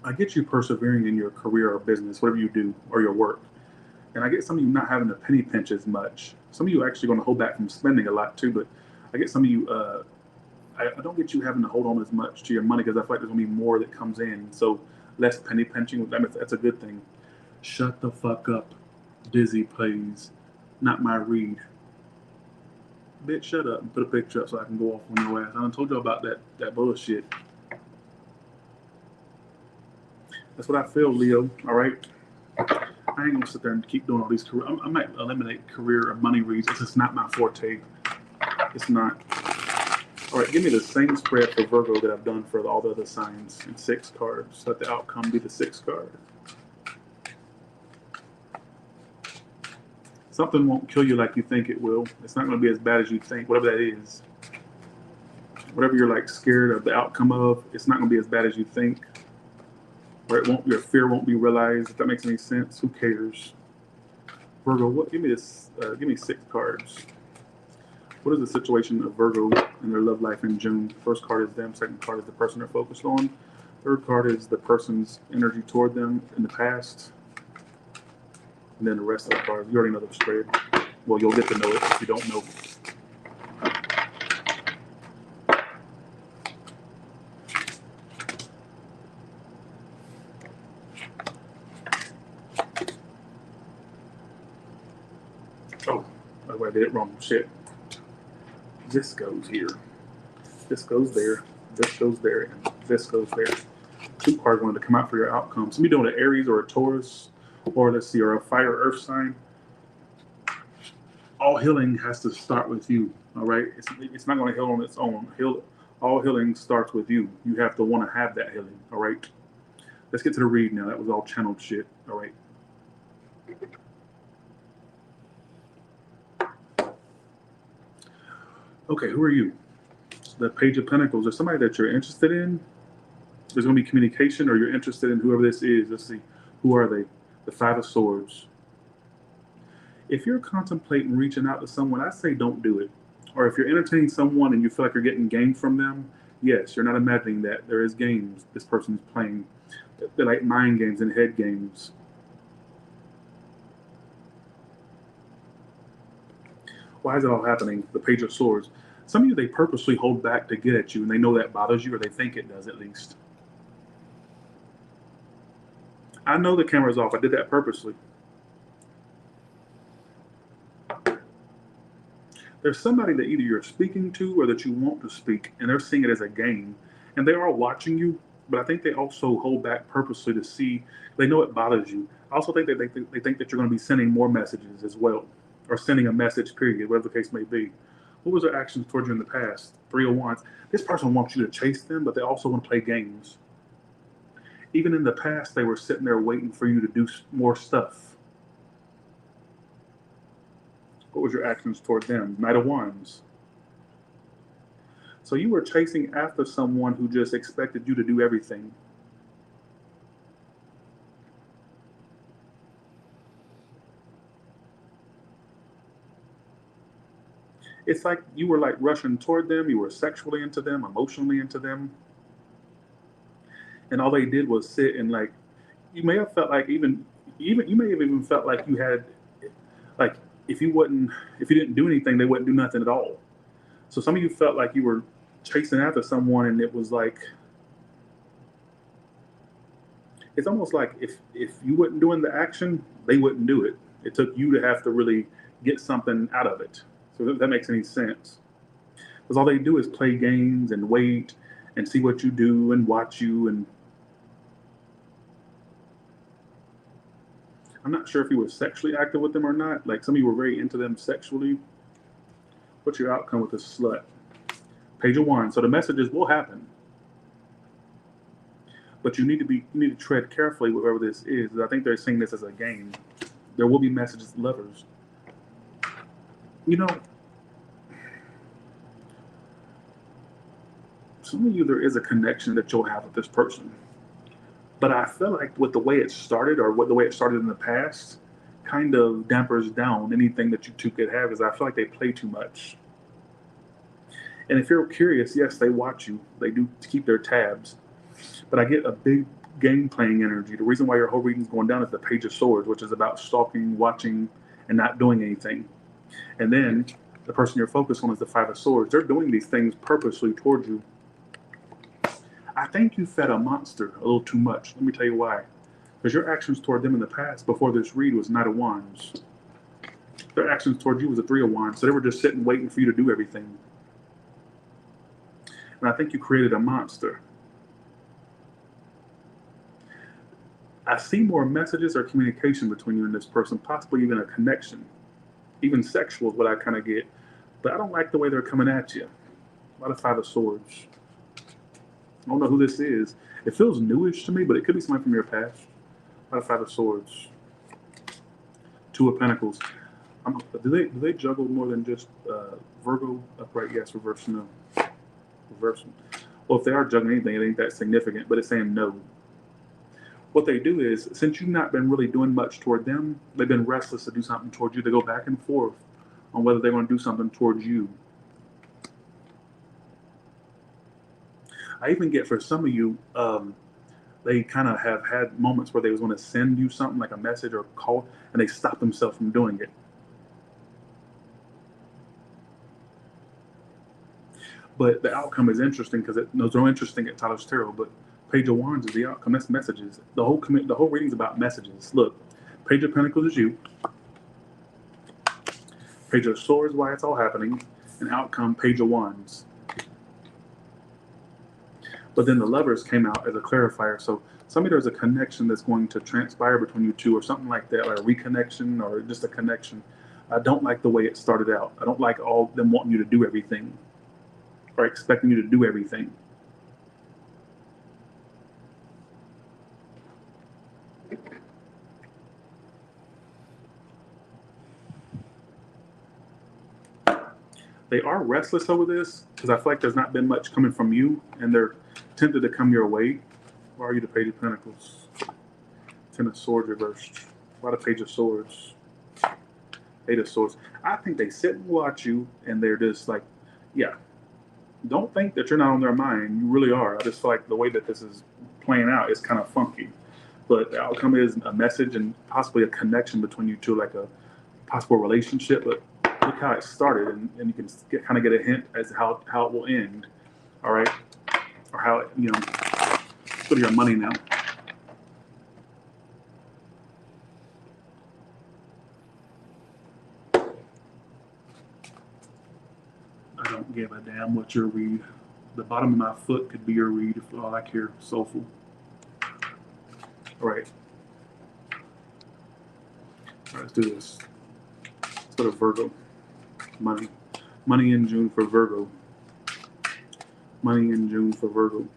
Speaker 1: I get you persevering in your career or business, whatever you do, or your work. And I get some of you not having to penny pinch as much. Some of you are actually going to hold back from spending a lot too, but I get some of you, I don't get you having to hold on as much to your money because I feel like there's going to be more that comes in. So less penny pinching, that's a good thing. Shut the fuck up, Dizzy, please. Not my read. Bitch, shut up and put a picture up so I can go off on your ass. I done told you about that bullshit. That's what I feel, Leo. All right. I ain't gonna sit there and keep doing all these career. I might eliminate career or money reads. It's just not my forte. It's not. All right, give me the same spread for Virgo that I've done for all the other signs in 6 cards. Let the outcome be the 6th card. Something won't kill you like you think it will. It's not going to be as bad as you think, whatever that is. Whatever you're like scared of the outcome of, it's not going to be as bad as you think. Or your fear won't be realized. If that makes any sense, who cares? Virgo, what? Give me this. Give me 6 cards. What is the situation of Virgo in their love life in June? First card is them. Second card is the person they're focused on. Third card is the person's energy toward them in the past. And then the rest of the cards, you already know the spread. Well, you'll get to know it if you don't know. Oh, by the way, I did it wrong. Shit. This goes here. This goes there. This goes there. And this goes there. 2 cards wanted to come out for your outcome. So me doing an Aries or a Taurus, or let's see, or a fire earth sign. All healing has to start with you. All right. It's not going to heal on its own. All healing starts with you. You have to want to have that healing. All right. Let's get to the read now. That was all channeled shit. All right. Okay, who are you? The Page of Pentacles. There's somebody that you're interested in. There's going to be communication, or you're interested in whoever this is. Let's see. Who are they? The Five of Swords. If you're contemplating reaching out to someone, I say don't do it. Or if you're entertaining someone and you feel like you're getting game from them, yes, you're not imagining that. There is games this person's playing. They're like mind games and head games. Why is it all happening? The Page of Swords. Some of you, they purposely hold back to get at you, and they know that bothers you, or they think it does at least. I know the camera's off. I did that purposely. There's somebody that either you're speaking to or that you want to speak, and they're seeing it as a game, and they are watching you, but I think they also hold back purposely to see, they know it bothers you. I also think that they think that you're going to be sending more messages as well, or sending a message, period, whatever the case may be. What was their actions towards you in the past? Three of Wands. This person wants you to chase them, but they also want to play games. Even in the past, they were sitting there waiting for you to do more stuff. What was your actions toward them? Knight of Wands. So you were chasing after someone who just expected you to do everything. It's like you were like rushing toward them. You were sexually into them, emotionally into them. And all they did was sit and like, you may have felt like even you may have even felt like you had, like, if you didn't do anything, they wouldn't do nothing at all. So some of you felt like you were chasing after someone, and it was like, it's almost like if you weren't doing the action, they wouldn't do it. It took you to have to really get something out of it. So if that makes any sense. Because all they do is play games and wait and see what you do and watch you. And I'm not sure if you were sexually active with them or not. Like some of you were very into them sexually. What's your outcome with this slut? Page of Wands. So the messages will happen, but you need to tread carefully with whoever this is. I think they're seeing this as a game. There will be messages, lovers. You know, some of you, there is a connection that you'll have with this person. But I feel like with the way it started, or the way it started in the past, kind of dampers down anything that you two could have, is I feel like they play too much. And if you're curious, yes, they watch you. They do keep their tabs. But I get a big game playing energy. The reason why your whole reading's going down is the Page of Swords, which is about stalking, watching, and not doing anything. And then the person you're focused on is the Five of Swords. They're doing these things purposely towards you. I think you fed a monster a little too much. Let me tell you why. Because your actions toward them in the past, before this read, was Knight of Wands. Their actions toward you was a Three of Wands. So they were just sitting waiting for you to do everything. And I think you created a monster. I see more messages or communication between you and this person, possibly even a connection. Even sexual is what I kind of get. But I don't like the way they're coming at you. A lot of Five of Swords. I don't know who this is. It feels newish to me, but it could be someone from your past. A lot of Five of Swords. Two of Pentacles. Do they juggle more than just Virgo? Upright, yes. Reverse, no. Reverse. Well, if they are juggling anything, it ain't that significant, but it's saying no. What they do is, since you've not been really doing much toward them, they've been restless to do something toward you. They go back and forth on whether they're going to do something towards you. I even get for some of you, they kind of have had moments where they was going to send you something like a message or a call, and they stop themselves from doing it. But the outcome is interesting because those are interesting at Tyler's Tarot. But Page of Wands is the outcome. That's messages. The whole reading's about messages. Look, Page of Pentacles is you. Page of Swords, why it's all happening, and outcome Page of Wands. But then the Lovers came out as a clarifier. So somebody, there's a connection that's going to transpire between you two, or something like that, like a reconnection or just a connection. I don't like the way it started out. I don't like all them wanting you to do everything or expecting you to do everything. They are restless over this because I feel like there's not been much coming from you, and they're tempted to come your way. Why are you the Page of Pentacles? Ten of Swords reversed. Why the Page of Swords? Eight of Swords. I think they sit and watch you, and they're just like, yeah. Don't think that you're not on their mind. You really are. I just feel like the way that this is playing out is kind of funky. But the outcome is a message and possibly a connection between you two, like a possible relationship. But look how it started, and you can kind of get a hint as to how it will end. All right, or how it, go to your money now. I don't give a damn what your read. The bottom of my foot could be your read if all I care. Soulful. All right. All right, let's do this. Let's go to Virgo. Money. Money in June for Virgo. Money in June for Virgo.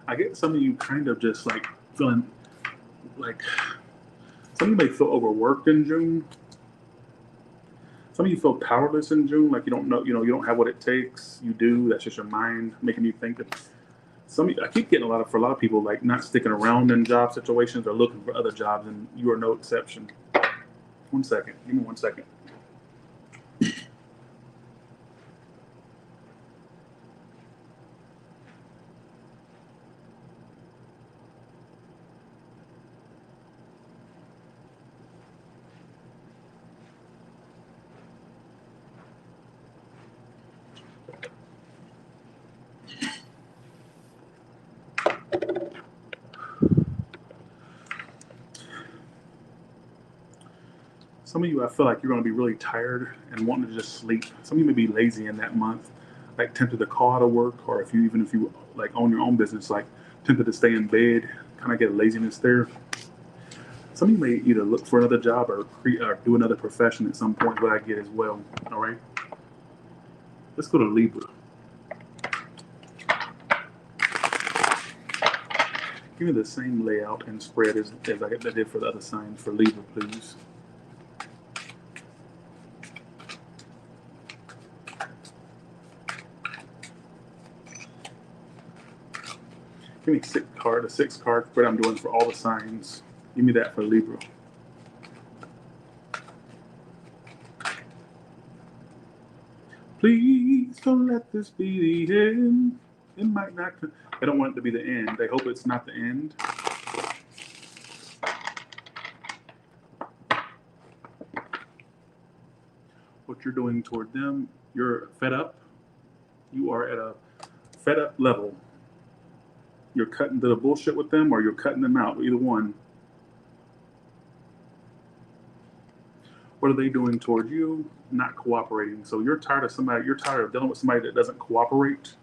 Speaker 1: I get some of you kind of just like feeling like some of you may feel overworked in June. Some of you feel powerless in June, like you don't know, you don't have what it takes. You do. That's just your mind making you think that. I keep getting for a lot of people, like not sticking around in job situations or looking for other jobs, and you are no exception. 1 second. Give me 1 second. Some of you, I feel like you're going to be really tired and wanting to just sleep. Some of you may be lazy in that month, like tempted to call out of work, or if you like own your own business, like tempted to stay in bed, kind of get a laziness there. Some of you may either look for another job or do another profession at some point, but I get as well. All right. Let's go to Libra. Give me the same layout and spread as I did for the other signs for Libra, please. Give me a six card, what I'm doing for all the signs. Give me that for Libra. Please don't let this be the end. It might not. They don't want it to be the end. They hope it's not the end. What you're doing toward them, you're fed up. You are at a fed up level. You're cutting to the bullshit with them, or you're cutting them out. Either one. What are they doing toward you? Not cooperating. So you're tired of somebody. You're tired of dealing with somebody that doesn't cooperate.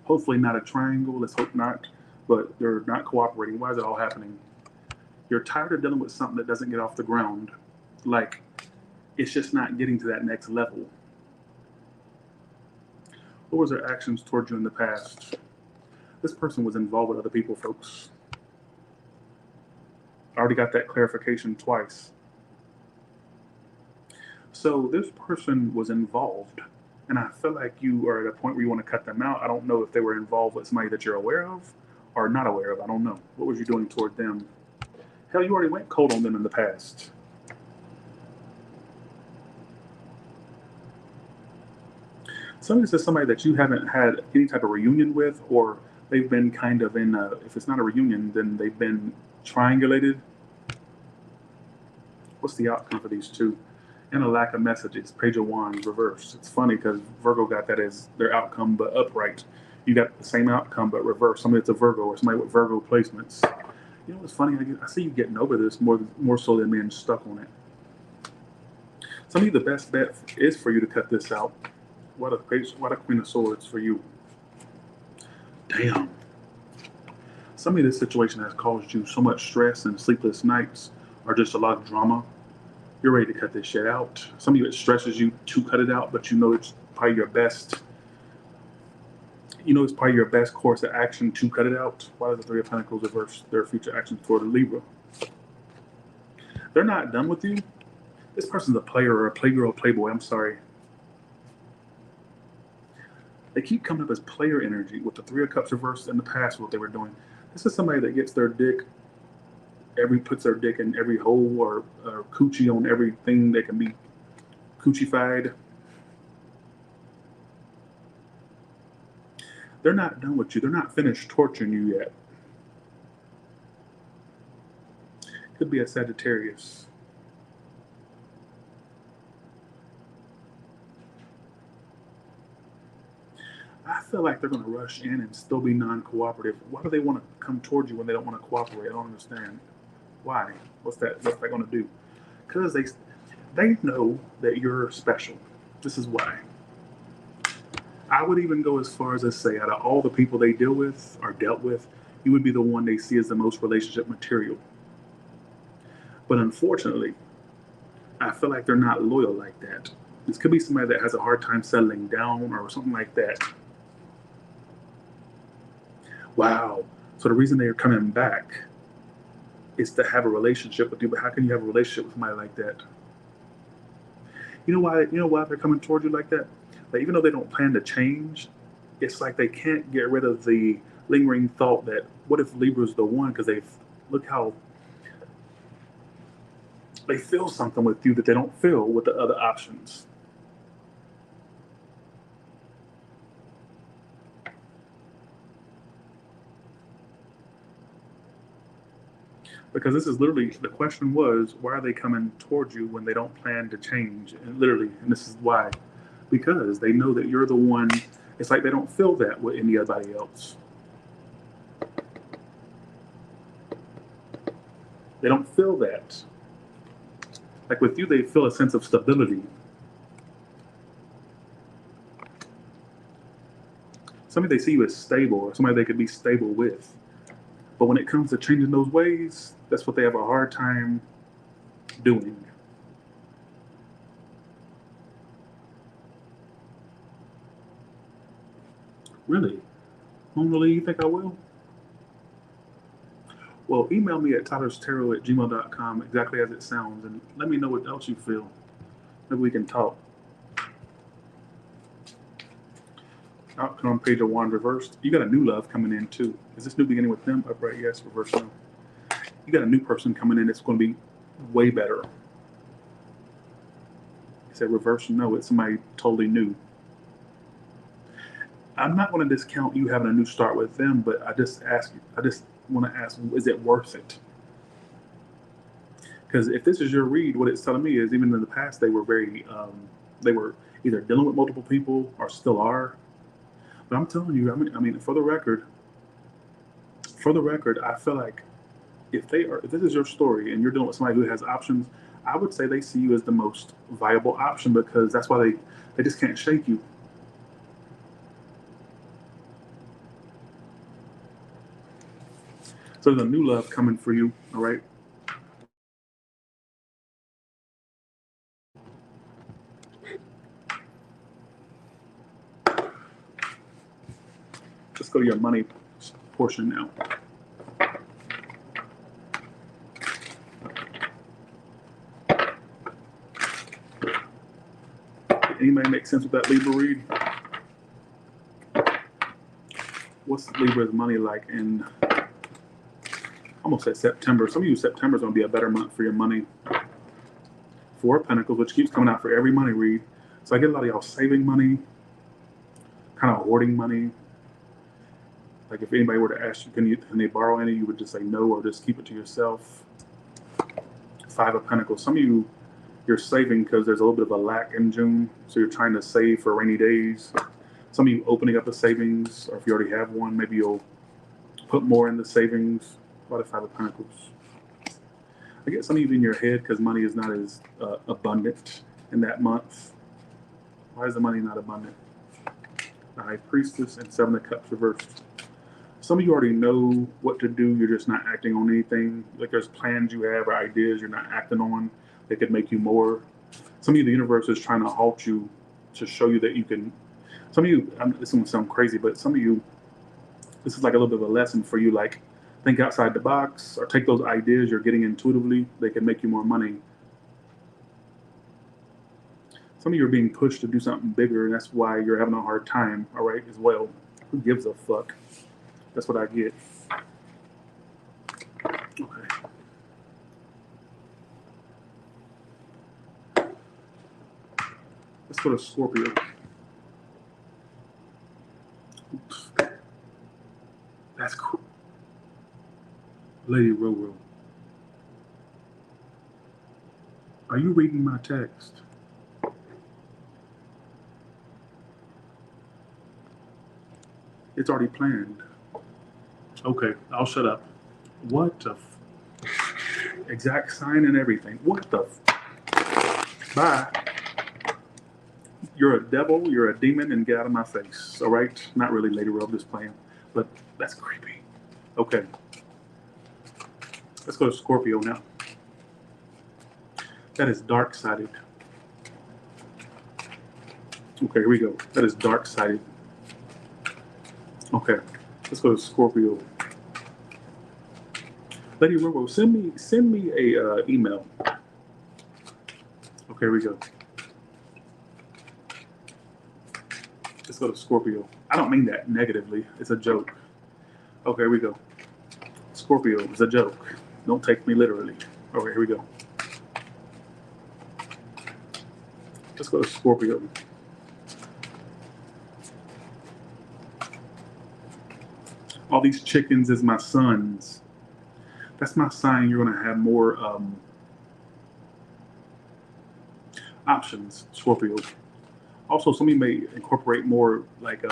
Speaker 1: Hopefully not a triangle. Let's hope not. But they're not cooperating. Why is it all happening? You're tired of dealing with something that doesn't get off the ground. Like, it's just not getting to that next level. What was their actions toward you in the past? This person was involved with other people, folks. I already got that clarification twice. So this person was involved, and I feel like you are at a point where you want to cut them out. I don't know if they were involved with somebody that you're aware of or not aware of. I don't know. What was you doing toward them? Hell, you already went cold on them in the past. Somebody says somebody that you haven't had any type of reunion with, or they've been kind of in, if it's not a reunion, then they've been triangulated. What's the outcome for these two? And a lack of messages. Page of Wands reversed. It's funny because Virgo got that as their outcome, but upright. You got the same outcome, but reversed. Somebody that's a Virgo or somebody with Virgo placements. You know what's funny? I see you getting over this more so than being stuck on it. Some of you, the best bet is for you to cut this out. What a Queen of Swords for you. Damn. Some of this situation has caused you so much stress and sleepless nights, or just a lot of drama. You're ready to cut this shit out. Some of you, it stresses you to cut it out, but you know it's probably your best. You know, it's probably your best course of action to cut it out. Why does the Three of Pentacles reverse their future actions toward a Libra? They're not done with you. This person's a player or a playgirl, playboy. I'm sorry. They keep coming up as player energy with the Three of Cups reversed in the past, what they were doing. This is somebody that gets their dick, puts their dick in every hole or coochie on everything that can be coochie-fied. They're not done with you. They're not finished torturing you yet. Could be a Sagittarius. I feel like they're going to rush in and still be non-cooperative. Why do they want to come towards you when they don't want to cooperate? I don't understand. Why? What's that going to do? Because they know that you're special. This is why. I would even go as far as to say, out of all the people they deal with or dealt with, you would be the one they see as the most relationship material. But unfortunately, I feel like they're not loyal like that. This could be somebody that has a hard time settling down or something like that. Wow. So the reason they're coming back is to have a relationship with you. But how can you have a relationship with somebody like that? You know why? You know why they're coming towards you like that? Like, even though they don't plan to change, it's like they can't get rid of the lingering thought that what if Libra's the one? Because look how they feel something with you that they don't feel with the other options. Because this is literally, the question was, why are they coming towards you when they don't plan to change? And literally, and this is why. Because they know that you're the one. It's like they don't feel that with anybody else. They don't feel that. Like with you, they feel a sense of stability. Somebody they see you as stable, or somebody they could be stable with. But when it comes to changing those ways, that's what they have a hard time doing. Really? Really, you think I will? Well, email me at tylerstarot@gmail.com, exactly as it sounds, and let me know what else you feel. Maybe we can talk. Outcome, Page of Wands reversed. You got a new love coming in too. Is this new beginning with them? Upright, yes. Reverse, no. You got a new person coming in that's going to be way better. He said reverse, no. It's somebody totally new. I'm not going to discount you having a new start with them, but I just want to ask, is it worth it? Because if this is your read, what it's telling me is even in the past they were they were either dealing with multiple people or still are. But I'm telling you, I mean, for the record, I feel like if this is your story and you're dealing with somebody who has options, I would say they see you as the most viable option, because that's why they just can't shake you. So there's a new love coming for you, all right? Let's go to your money portion now. Did anybody make sense with that Libra read? What's Libra's money like in, almost at September? Some of you, September is going to be a better month for your money. Four of Pentacles, which keeps coming out for every money read. So I get a lot of y'all saving money, kind of hoarding money. Like if anybody were to ask you, can they borrow any, you would just say no, or just keep it to yourself. Five of Pentacles. Some of you, you're saving because there's a little bit of a lack in June, so you're trying to save for rainy days. Some of you opening up a savings, or if you already have one, maybe you'll put more in the savings. About a Five of Pentacles. I get some of you in your head because money is not as abundant in that month. Why is the money not abundant? The High Priestess and Seven of Cups reversed. Some of you already know what to do. You're just not acting on anything. Like there's plans you have or ideas you're not acting on that could make you more. Some of you, the universe is trying to halt you to show you that you can. Some of you, this is gonna sound crazy, but some of you, this is like a little bit of a lesson for you. Like, think outside the box, or take those ideas you're getting intuitively. They can make you more money. Some of you are being pushed to do something bigger, and that's why you're having a hard time. All right, as well. Who gives a fuck? That's what I get. Okay. Let's go to Scorpio. Oops. That's cool. Lady Roro. Are you reading my text? It's already planned. Okay, I'll shut up. What the exact sign and everything. What the Bye. You're a devil, you're a demon, and get out of my face. All right? Not really, Lady Roro, just playing. But that's creepy. Okay. Let's go to Scorpio now. That is dark-sided. Okay, here we go. That is dark-sided. Okay, let's go to Scorpio. Lady Roro, send me a email. Okay, here we go. Let's go to Scorpio. I don't mean that negatively. It's a joke. Okay, here we go. Scorpio is a joke. Don't take me literally. Okay, here we go. Let's go to Scorpio. All these chickens is my sons. That's my sign you're going to have more options, Scorpio. Also, some of you may incorporate more like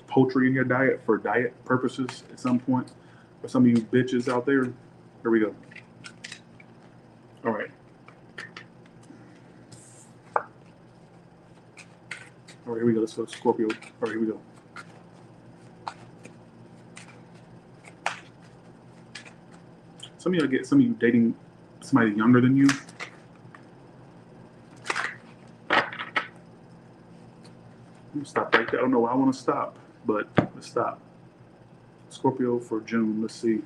Speaker 1: poultry in your diet for diet purposes at some point. For some of you bitches out there, here we go. All right. All right, here we go. Let's go to Scorpio. All right, here we go. Some of you dating somebody younger than you. I'm gonna stop right there. I don't know why I want to stop, but let's stop. Scorpio for June. Let's see.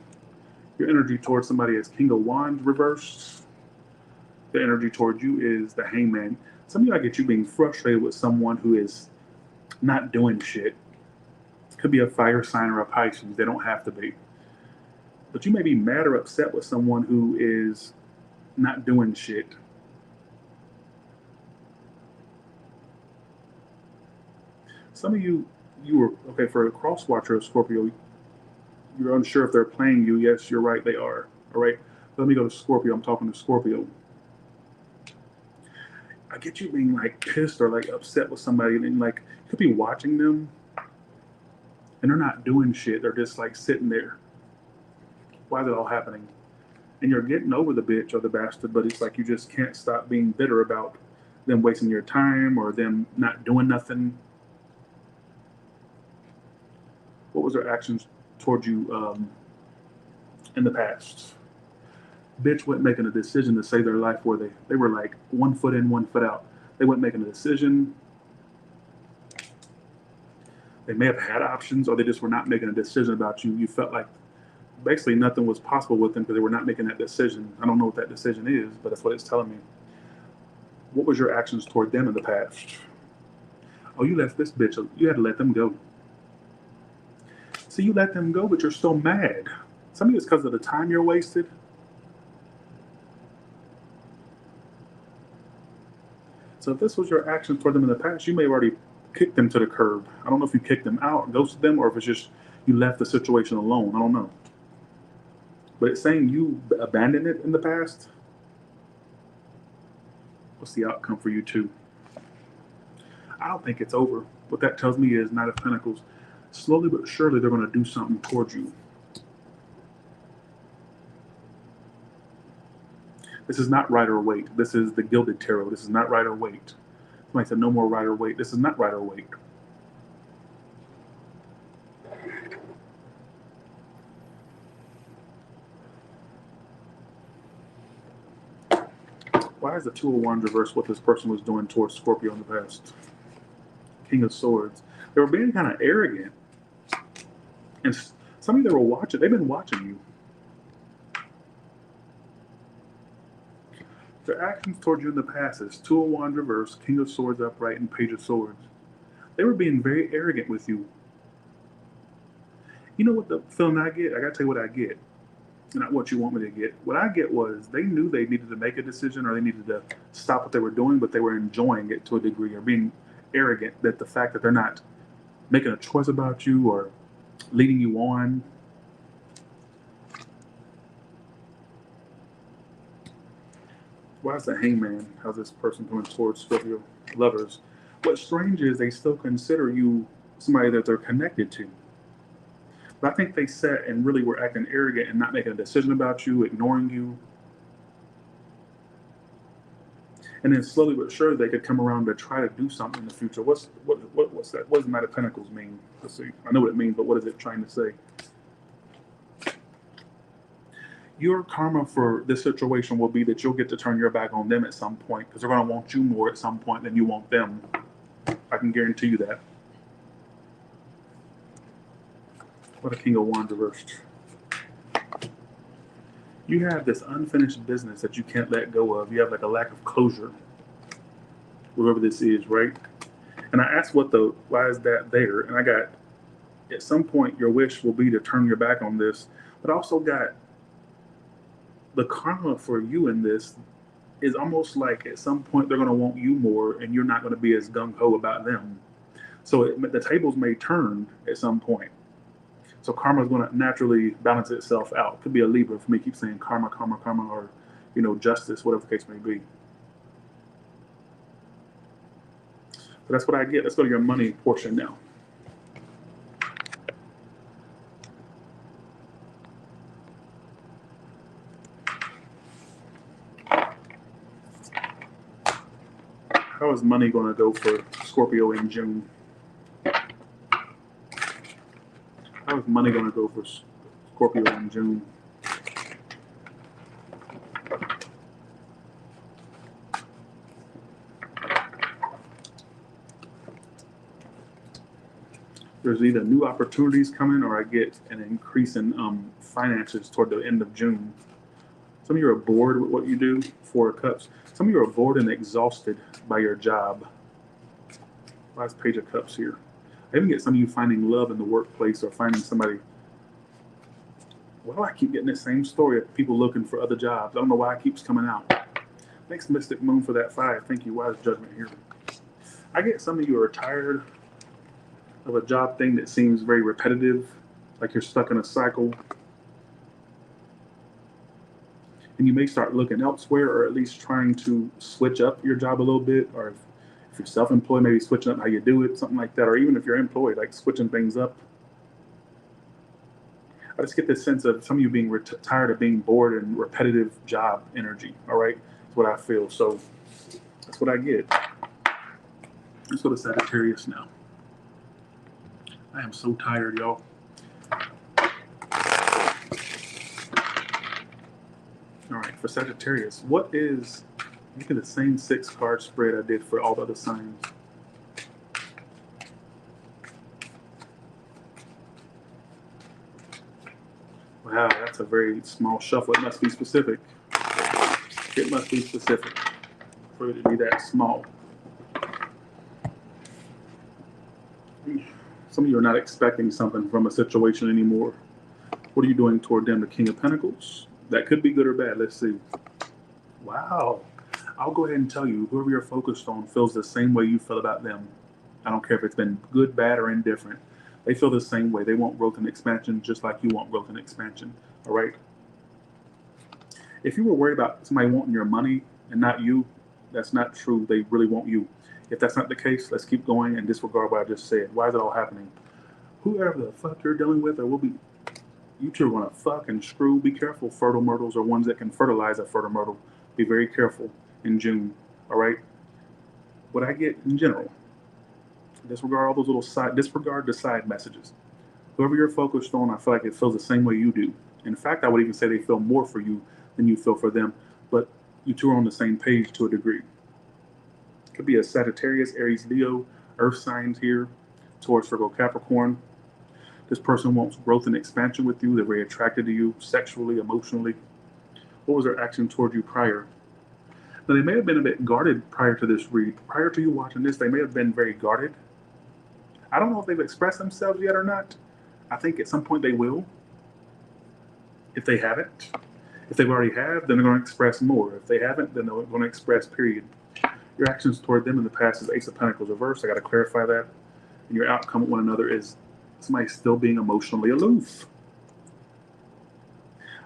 Speaker 1: Your energy towards somebody is King of Wands reversed. The energy towards you is the Hangman. Some of you, I get you being frustrated with someone who is not doing shit. Could be a fire sign or a Pisces. They don't have to be. But you may be mad or upset with someone who is not doing shit. Some of you were, okay, for a cross watcher of Scorpio, you're unsure if they're playing you. Yes, you're right, they are. All right, let me go to Scorpio. I'm talking to Scorpio. I get you being like pissed or like upset with somebody, and like you could be watching them and they're not doing shit. They're just like sitting there. Why is it all happening? And you're getting over the bitch or the bastard, but it's like you just can't stop being bitter about them wasting your time or them not doing nothing. What was their actions towards you in the past? Bitch wasn't making a decision to save their life where they were like 1 foot in, 1 foot out. They weren't making a decision. They may have had options, or they just were not making a decision about you. You felt like basically nothing was possible with them because they were not making that decision. I don't know what that decision is, but that's what it's telling me. What was your actions toward them in the past? Oh, you left this bitch. You had to let them go. So you let them go, but you're still mad. Some of it's because of the time you're wasted. So if this was your action toward them in the past, you may have already kicked them to the curb. I don't know if you kicked them out, ghosted them, or if it's just you left the situation alone. I don't know. But it's saying you abandoned it in the past. What's the outcome for you too? I don't think it's over. What that tells me is Knight of Pentacles. Slowly but surely they're going to do something towards you. This is not Rider Waite. This is the Gilded Tarot. This is not Rider Waite. Somebody said no more Rider Waite. This is not Rider Waite. Why is the Two of Wands reversed what this person was doing towards Scorpio in the past? King of Swords. They were being kind of arrogant. And some of you that were watching, they've been watching you. Their actions toward you in the past is Two of Wands reverse, King of Swords upright, and Page of Swords. They were being very arrogant with you. You know what the feeling I get? I gotta tell you what I get. Not what you want me to get. What I get was they knew they needed to make a decision or they needed to stop what they were doing, but they were enjoying it to a degree or being arrogant that the fact that they're not making a choice about you or leading you on. Why is the Hangman? How's this person coming towards Scorpio? Lovers. What's strange is they still consider you somebody that they're connected to. But I think they sat and really were acting arrogant and not making a decision about you, ignoring you. And then slowly but surely they could come around to try to do something in the future. What's that? What does Knight of Pentacles mean? Let's see. I know what it means, but what is it trying to say? Your karma for this situation will be that you'll get to turn your back on them at some point because they're going to want you more at some point than you want them. I can guarantee you that. What a King of Wands reversed. You have this unfinished business that you can't let go of. You have like a lack of closure, whatever this is, right? And I asked why is that there? And I got, at some point, your wish will be to turn your back on this, but I also got the karma for you in this is almost like at some point they're going to want you more and you're not going to be as gung-ho about them. So the tables may turn at some point. So karma is going to naturally balance itself out. Could be a Libra for me, keep saying karma, karma, karma, or, justice, whatever the case may be. But that's what I get. Let's go to your money portion now. How is money going to go for Scorpio in June? How is money going to go for Scorpio in June? There's either new opportunities coming or I get an increase in finances toward the end of June. Some of you are bored with what you do, Four of Cups. Some of you are bored and exhausted by your job. Last Page of Cups here. I even get some of you finding love in the workplace or finding somebody. Why do I keep getting the same story of people looking for other jobs? I don't know why it keeps coming out. Thanks, Mystic Moon, for that 5. Thank you, Wise Judgment here. I get some of you are tired of a job thing that seems very repetitive, like you're stuck in a cycle. And you may start looking elsewhere or at least trying to switch up your job a little bit, or if you're self-employed, maybe switching up how you do it, something like that. Or even if you're employed, like switching things up. I just get this sense of some of you being tired of being bored and repetitive job energy, all right? That's what I feel. So that's what I get. Let's go to Sagittarius now. I am so tired, y'all. All right, for Sagittarius, what is, look at the same 6-card spread I did for all the other signs. Wow, that's a very small shuffle. It must be specific. It must be specific for it to be that small. Some of you are not expecting something from a situation anymore. What are you doing toward them? The King of Pentacles? That could be good or bad. Let's see. Wow. I'll go ahead and tell you, whoever you're focused on feels the same way you feel about them. I don't care if it's been good, bad, or indifferent. They feel the same way. They want growth and expansion just like you want growth and expansion. All right? If you were worried about somebody wanting your money and not you, that's not true. They really want you. If that's not the case, let's keep going and disregard what I just said. Why is it all happening? Whoever the fuck you're dealing with, or will be, you two are going to fuck and screw. Be careful, fertile myrtles, or ones that can fertilize a fertile myrtle. Be very careful in June. All right? What I get in general, disregard all those little disregard the side messages. Whoever you're focused on, I feel like it feels the same way you do. In fact, I would even say they feel more for you than you feel for them. But you two are on the same page to a degree. Could be a Sagittarius, Aries, Leo, Earth signs here, Taurus, Virgo, Capricorn. This person wants growth and expansion with you. They're very attracted to you sexually, emotionally. What was their action toward you prior? Now, they may have been a bit guarded prior to this read. Prior to you watching this, they may have been very guarded. I don't know if they've expressed themselves yet or not. I think at some point they will. If they haven't, if they already have, then they're going to express more. If they haven't, then they're going to express, period. Your actions toward them in the past is Ace of Pentacles reversed. I got to clarify that. And your outcome with one another is somebody still being emotionally aloof.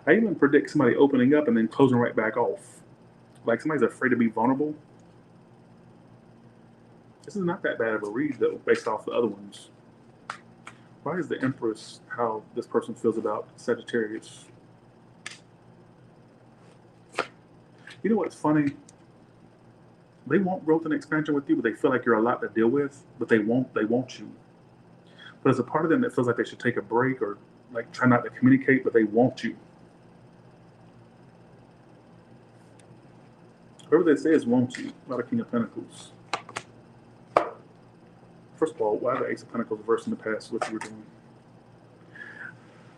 Speaker 1: I even predict somebody opening up and then closing right back off. Like somebody's afraid to be vulnerable. This is not that bad of a read, though, based off the other ones. Why is the Empress how this person feels about Sagittarius? You know what's funny? They want growth and expansion with you, but they feel like you're a lot to deal with, but they want you. But there's a part of them that feels like they should take a break or like try not to communicate, but they want you. Whoever they say is wants you, not a King of Pentacles. First of all, why the Ace of Pentacles reversed in the past? What you were doing?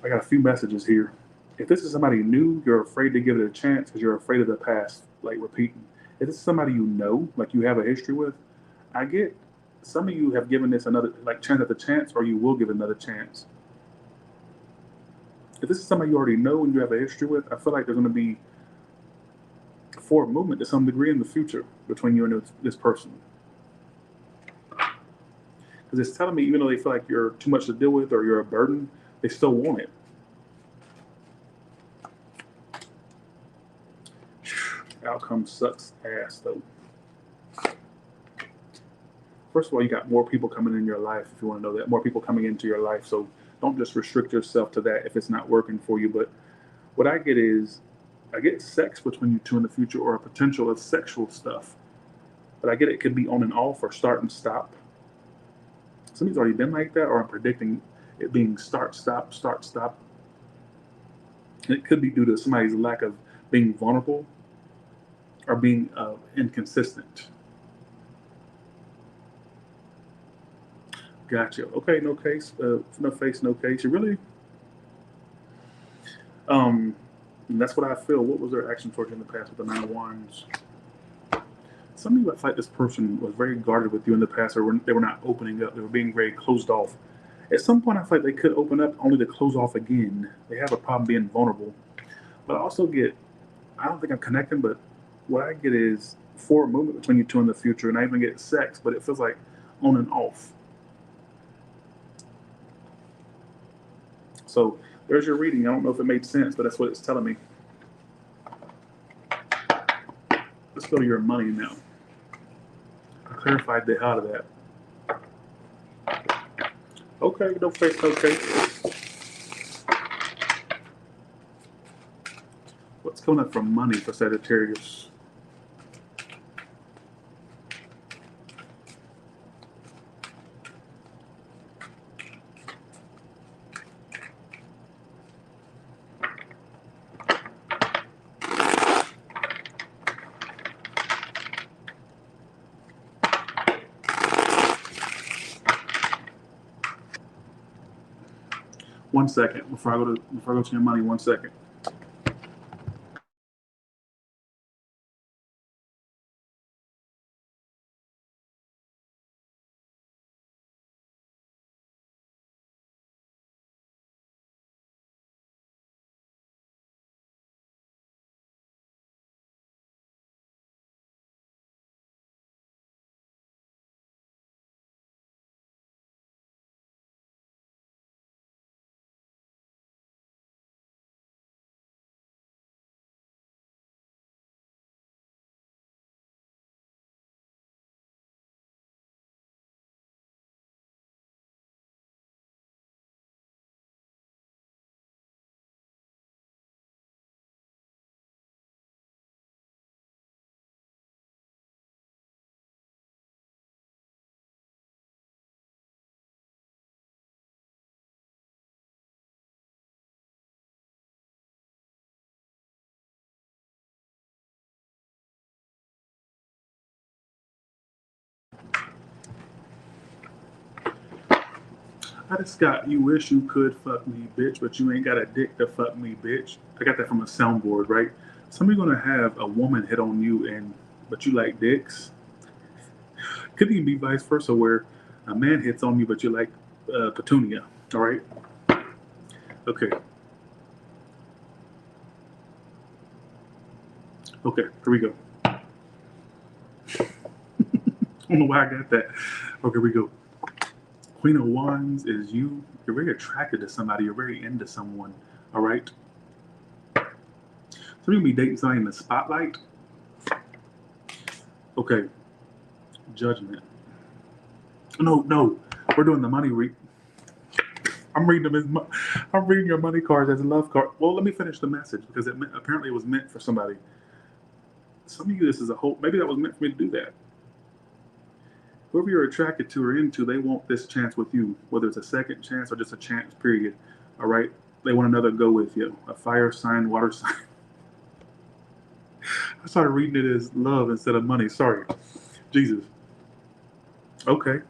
Speaker 1: I got a few messages here. If this is somebody new, you're afraid to give it a chance because you're afraid of the past, like repeating. If this is somebody you know, like you have a history with, I get some of you have given this another like chance at the chance, or you will give it another chance. If this is somebody you already know and you have a history with, I feel like there's going to be forward movement to some degree in the future between you and this person. Because it's telling me even though they feel like you're too much to deal with or you're a burden, they still want it. Outcome sucks ass though. First of all, you got more people coming in your life, if you want to know that. More people coming into your life. So don't just restrict yourself to that if it's not working for you. But what I get is, I get sex between you two in the future or a potential of sexual stuff. But I get it could be on and off or start and stop. Somebody's already been like that, or I'm predicting it being start, stop, start, stop. And it could be due to somebody's lack of being vulnerable or being inconsistent. Gotcha. Okay, no case, no face, no case. You really, and that's what I feel. What was their action towards you in the past with the Nine of Wands? Some of you, I feel like this person was very guarded with you in the past, or they were not opening up. They were being very closed off. At some point, I feel like they could open up only to close off again. They have a problem being vulnerable. But I also get, I don't think I'm connecting, but what I get is forward movement between you two in the future, and I even get sex, but it feels like on and off. So there's your reading. I don't know if it made sense, but that's what it's telling me. Let's go to your money now. I clarified the hell out of that. Okay, no face, no case. What's coming up from money for Sagittarius? One second before I go to your money. 1 second. I just got, you wish you could fuck me, bitch, but you ain't got a dick to fuck me, bitch. I got that from a soundboard, right? Some of you gonna have a woman hit on you and but you like dicks. Could even be vice versa, where a man hits on you but you like petunia. All right. Okay. Okay. Here we go. I don't know why I got that. Okay, here we go. Queen of Wands is you. You're very attracted to somebody. You're very into someone. All right. So you'll be dating somebody in the spotlight. Okay. Judgment. No, no. We're doing the money read. I'm reading them as I'm reading your money cards as a love card. Well, let me finish the message because apparently it was meant for somebody. Some of you, this is a whole. Maybe that was meant for me to do that. Whoever you're attracted to or into, they want this chance with you, whether it's a second chance or just a chance. Period. All right. They want another go with you. A fire sign, water sign. I started reading it as love instead of money. Sorry. Jesus. Okay.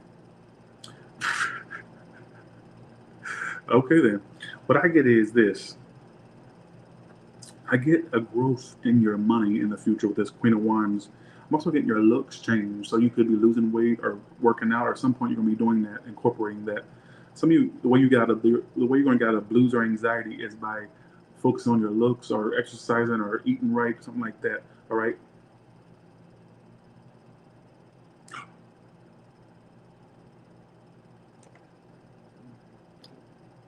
Speaker 1: Okay then. What I get is this. I get a growth in your money in the future with this Queen of Wands. I'm also getting your looks changed. So you could be losing weight or working out, or at some point you're gonna be doing that, incorporating that. Some of you, the way you're gonna get out of blues or anxiety is by focusing on your looks or exercising or eating right, something like that. All right.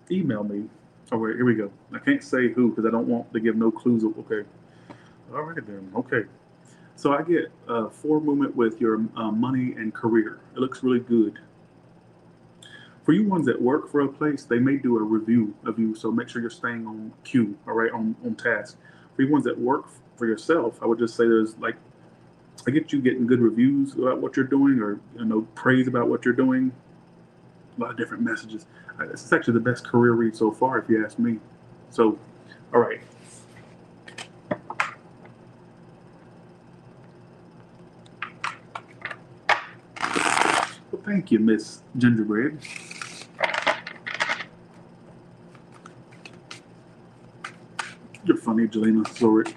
Speaker 1: Email me. All right, here we go. I can't say who because I don't want to give no clues. Okay. All right then. Okay. So I get forward movement with your money and career. It looks really good. For you ones that work for a place, they may do a review of you, so make sure you're staying on cue, all right, on task. For you ones that work for yourself, I would just say there's like, I get you getting good reviews about what you're doing or, praise about what you're doing. A lot of different messages. This is actually the best career read so far, if you ask me. So, all right. Well, thank you, Miss Gingerbread. You're funny, Jelena Zoric.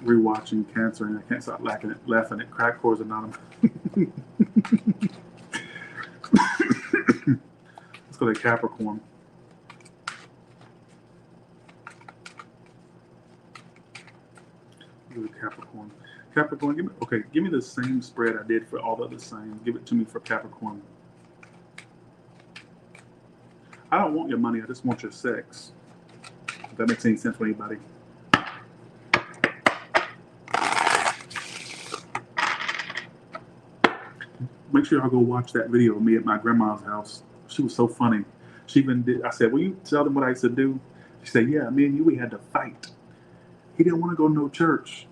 Speaker 1: Rewatching Cancer, and I can't stop laughing at Crack Whores Anonymous. Let's go to Capricorn. Go to Capricorn. Capricorn, give me the same spread I did for all the other signs. Give it to me for Capricorn. I don't want your money. I just want your sex. If that makes any sense to anybody. Make sure y'all go watch that video of me at my grandma's house. She was so funny. She even did. I said, "Will you tell them what I used to do?" She said, "Yeah, me and you, we had to fight. He didn't want to go to no church.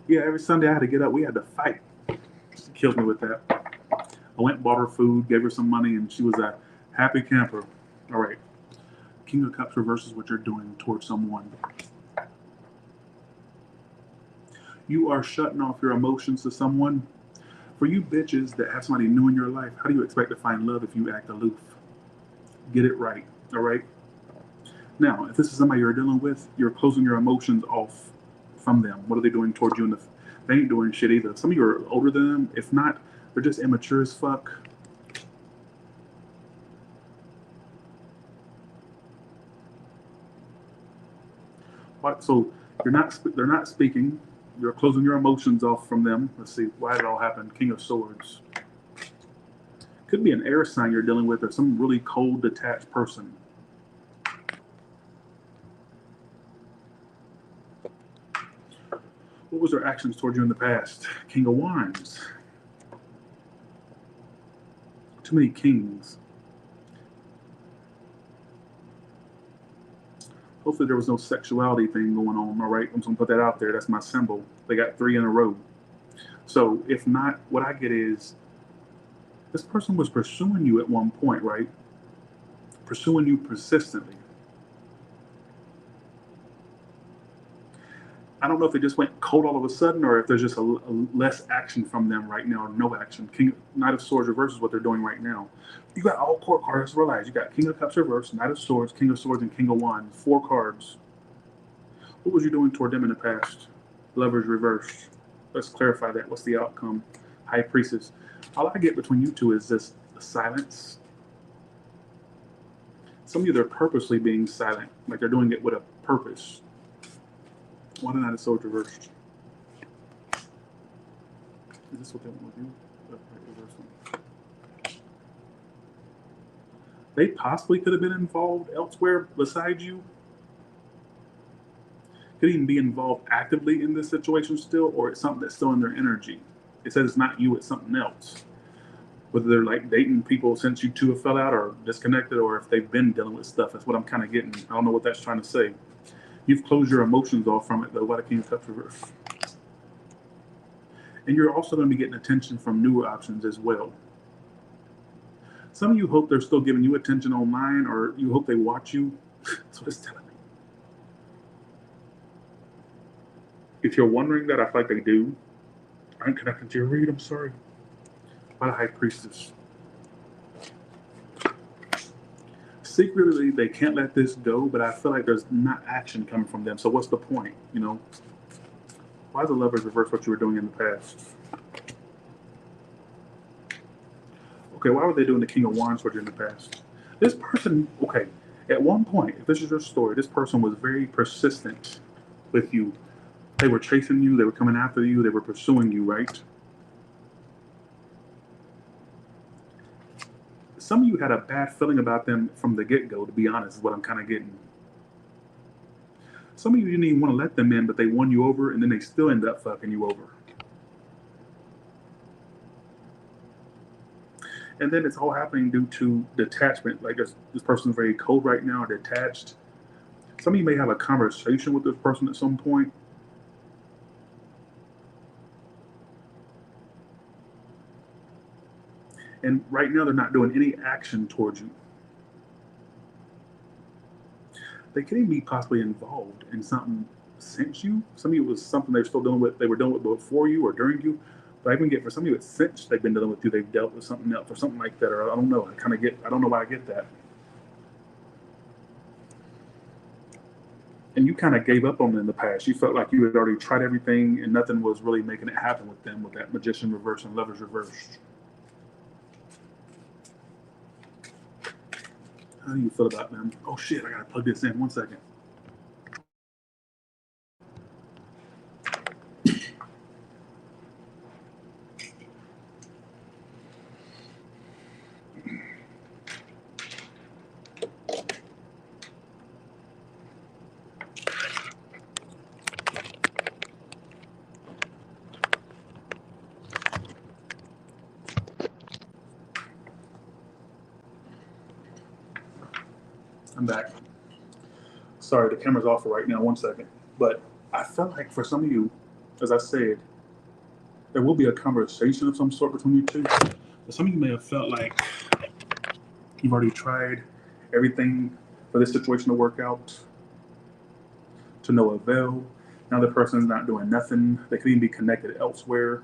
Speaker 1: Yeah, every Sunday I had to get up. We had to fight." She killed me with that. I went, bought her food, gave her some money, and she was a happy camper. All right. King of Cups reverses what you're doing towards someone. You are shutting off your emotions to someone. For you bitches that have somebody new in your life, how do you expect to find love if you act aloof? Get it right, all right? Now, if this is somebody you're dealing with, you're closing your emotions off from them. What are they doing towards you? They ain't doing shit either. Some of you are older than them. If not, they're just immature as fuck. What? So they're not speaking. You're closing your emotions off from them. Let's see, why did it all happen? King of Swords. Could be an air sign you're dealing with or some really cold, detached person. What was their actions towards you in the past? King of Wands. Too many kings. Hopefully there was no sexuality thing going on, all right? I'm just gonna put that out there. That's my symbol. They got 3 in a row. So if not, what I get is this person was pursuing you at one point, right? Pursuing you persistently. I don't know if it just went cold all of a sudden or if there's just a less action from them right now, or no action. Knight of Swords reverse is what they're doing right now. You got all court cards. Realize you got King of Cups reverse, Knight of Swords, King of Swords, and King of Wands. 4 cards. What was you doing toward them in the past? Lovers reversed. Let's clarify that. What's the outcome? High Priestess. All I get between you two is this silence. Some of you, they're purposely being silent, like they're doing it with a purpose. Why Knight of Swords reversed? Is this what they want to do? They possibly could have been involved elsewhere besides you. Could even be involved actively in this situation still, or it's something that's still in their energy. It says it's not you, it's something else. Whether they're like dating people since you two have fell out or disconnected, or if they've been dealing with stuff. That's what I'm kind of getting. I don't know what that's trying to say. You've closed your emotions off from it, though, by the King of Cups reverse. And you're also going to be getting attention from newer options as well. Some of you hope they're still giving you attention online, or you hope they watch you. That's what it's telling me. If you're wondering that, I feel like they do. I ain't connecting to your read, I'm sorry. By the High Priestess. Secretly, they can't let this go, but I feel like there's not action coming from them. So what's the point, you know? Why is the Lovers reverse what you were doing in the past? Okay, why were they doing the King of Wands towards you in the past? This person, okay, at one point, if this is your story, this person was very persistent with you. They were chasing you, they were coming after you, they were pursuing you, right? Some of you had a bad feeling about them from the get-go, to be honest, is what I'm kind of getting. Some of you didn't even want to let them in, but they won you over, and then they still end up fucking you over. And then it's all happening due to detachment. Like this person's very cold right now, or detached. Some of you may have a conversation with this person at some point. And right now, they're not doing any action towards you. They could even be possibly involved in something since you. Some of you, it was something they're still dealing with. They were dealing with before you or during you. But I even get for some of you, it's since they've been dealing with you, they've dealt with something else or something like that. Or I don't know. I don't know why I get that. And you kind of gave up on them in the past. You felt like you had already tried everything and nothing was really making it happen with them, with that Magician reverse and Lovers reversed. How do you feel about them? Oh shit, I gotta plug this in. 1 second. I'm back. Sorry, the camera's off for right now. 1 second. But I felt like for some of you, as I said, there will be a conversation of some sort between you two. But some of you may have felt like you've already tried everything for this situation to work out to no avail. Now the person's not doing nothing. They could even be connected elsewhere.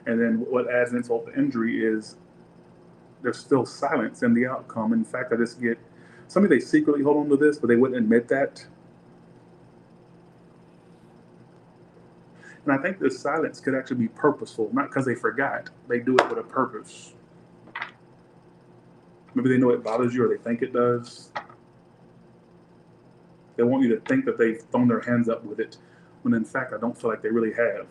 Speaker 1: And then what adds insult to injury is there's still silence in the outcome. In fact, I just get some of you, they secretly hold on to this, but they wouldn't admit that. And I think this silence could actually be purposeful, not because they forgot. They do it with a purpose. Maybe they know it bothers you or they think it does. They want you to think that they've thrown their hands up with it, when in fact, I don't feel like they really have.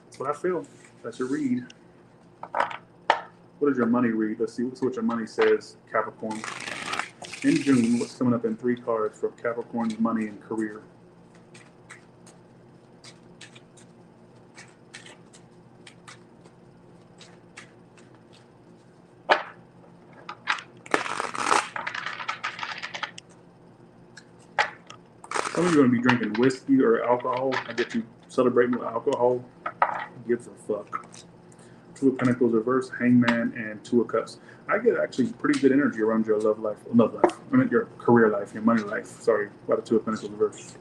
Speaker 1: That's what I feel. That's your read. What is your money read? Let's see what your money says, Capricorn. In June, what's coming up in 3 cards for Capricorn's money and career? Some of you are going to be drinking whiskey or alcohol. I get you celebrating with alcohol. Who gives a fuck? Two of Pentacles reverse, Hangman, and Two of Cups. I get actually pretty good energy around your love life. I mean your career life, your money life. Sorry, by the Two of Pentacles reverse.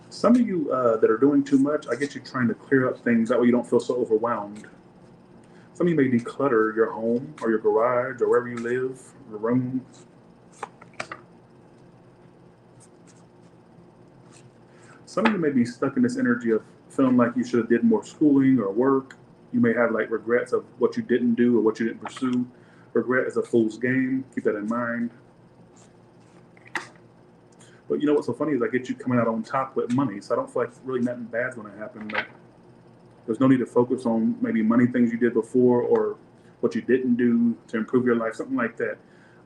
Speaker 1: Some of you that are doing too much, I get you trying to clear up things. That way you don't feel so overwhelmed. Some of you may declutter your home or your garage or wherever you live, your room. Some of you may be stuck in this energy of feeling like you should have did more schooling or work. You may have like regrets of what you didn't do or what you didn't pursue. Regret is a fool's game. Keep that in mind. But you know what's so funny is I get you coming out on top with money. So I don't feel like really nothing bad's going to happen. Like, there's no need to focus on maybe money things you did before or what you didn't do to improve your life, something like that.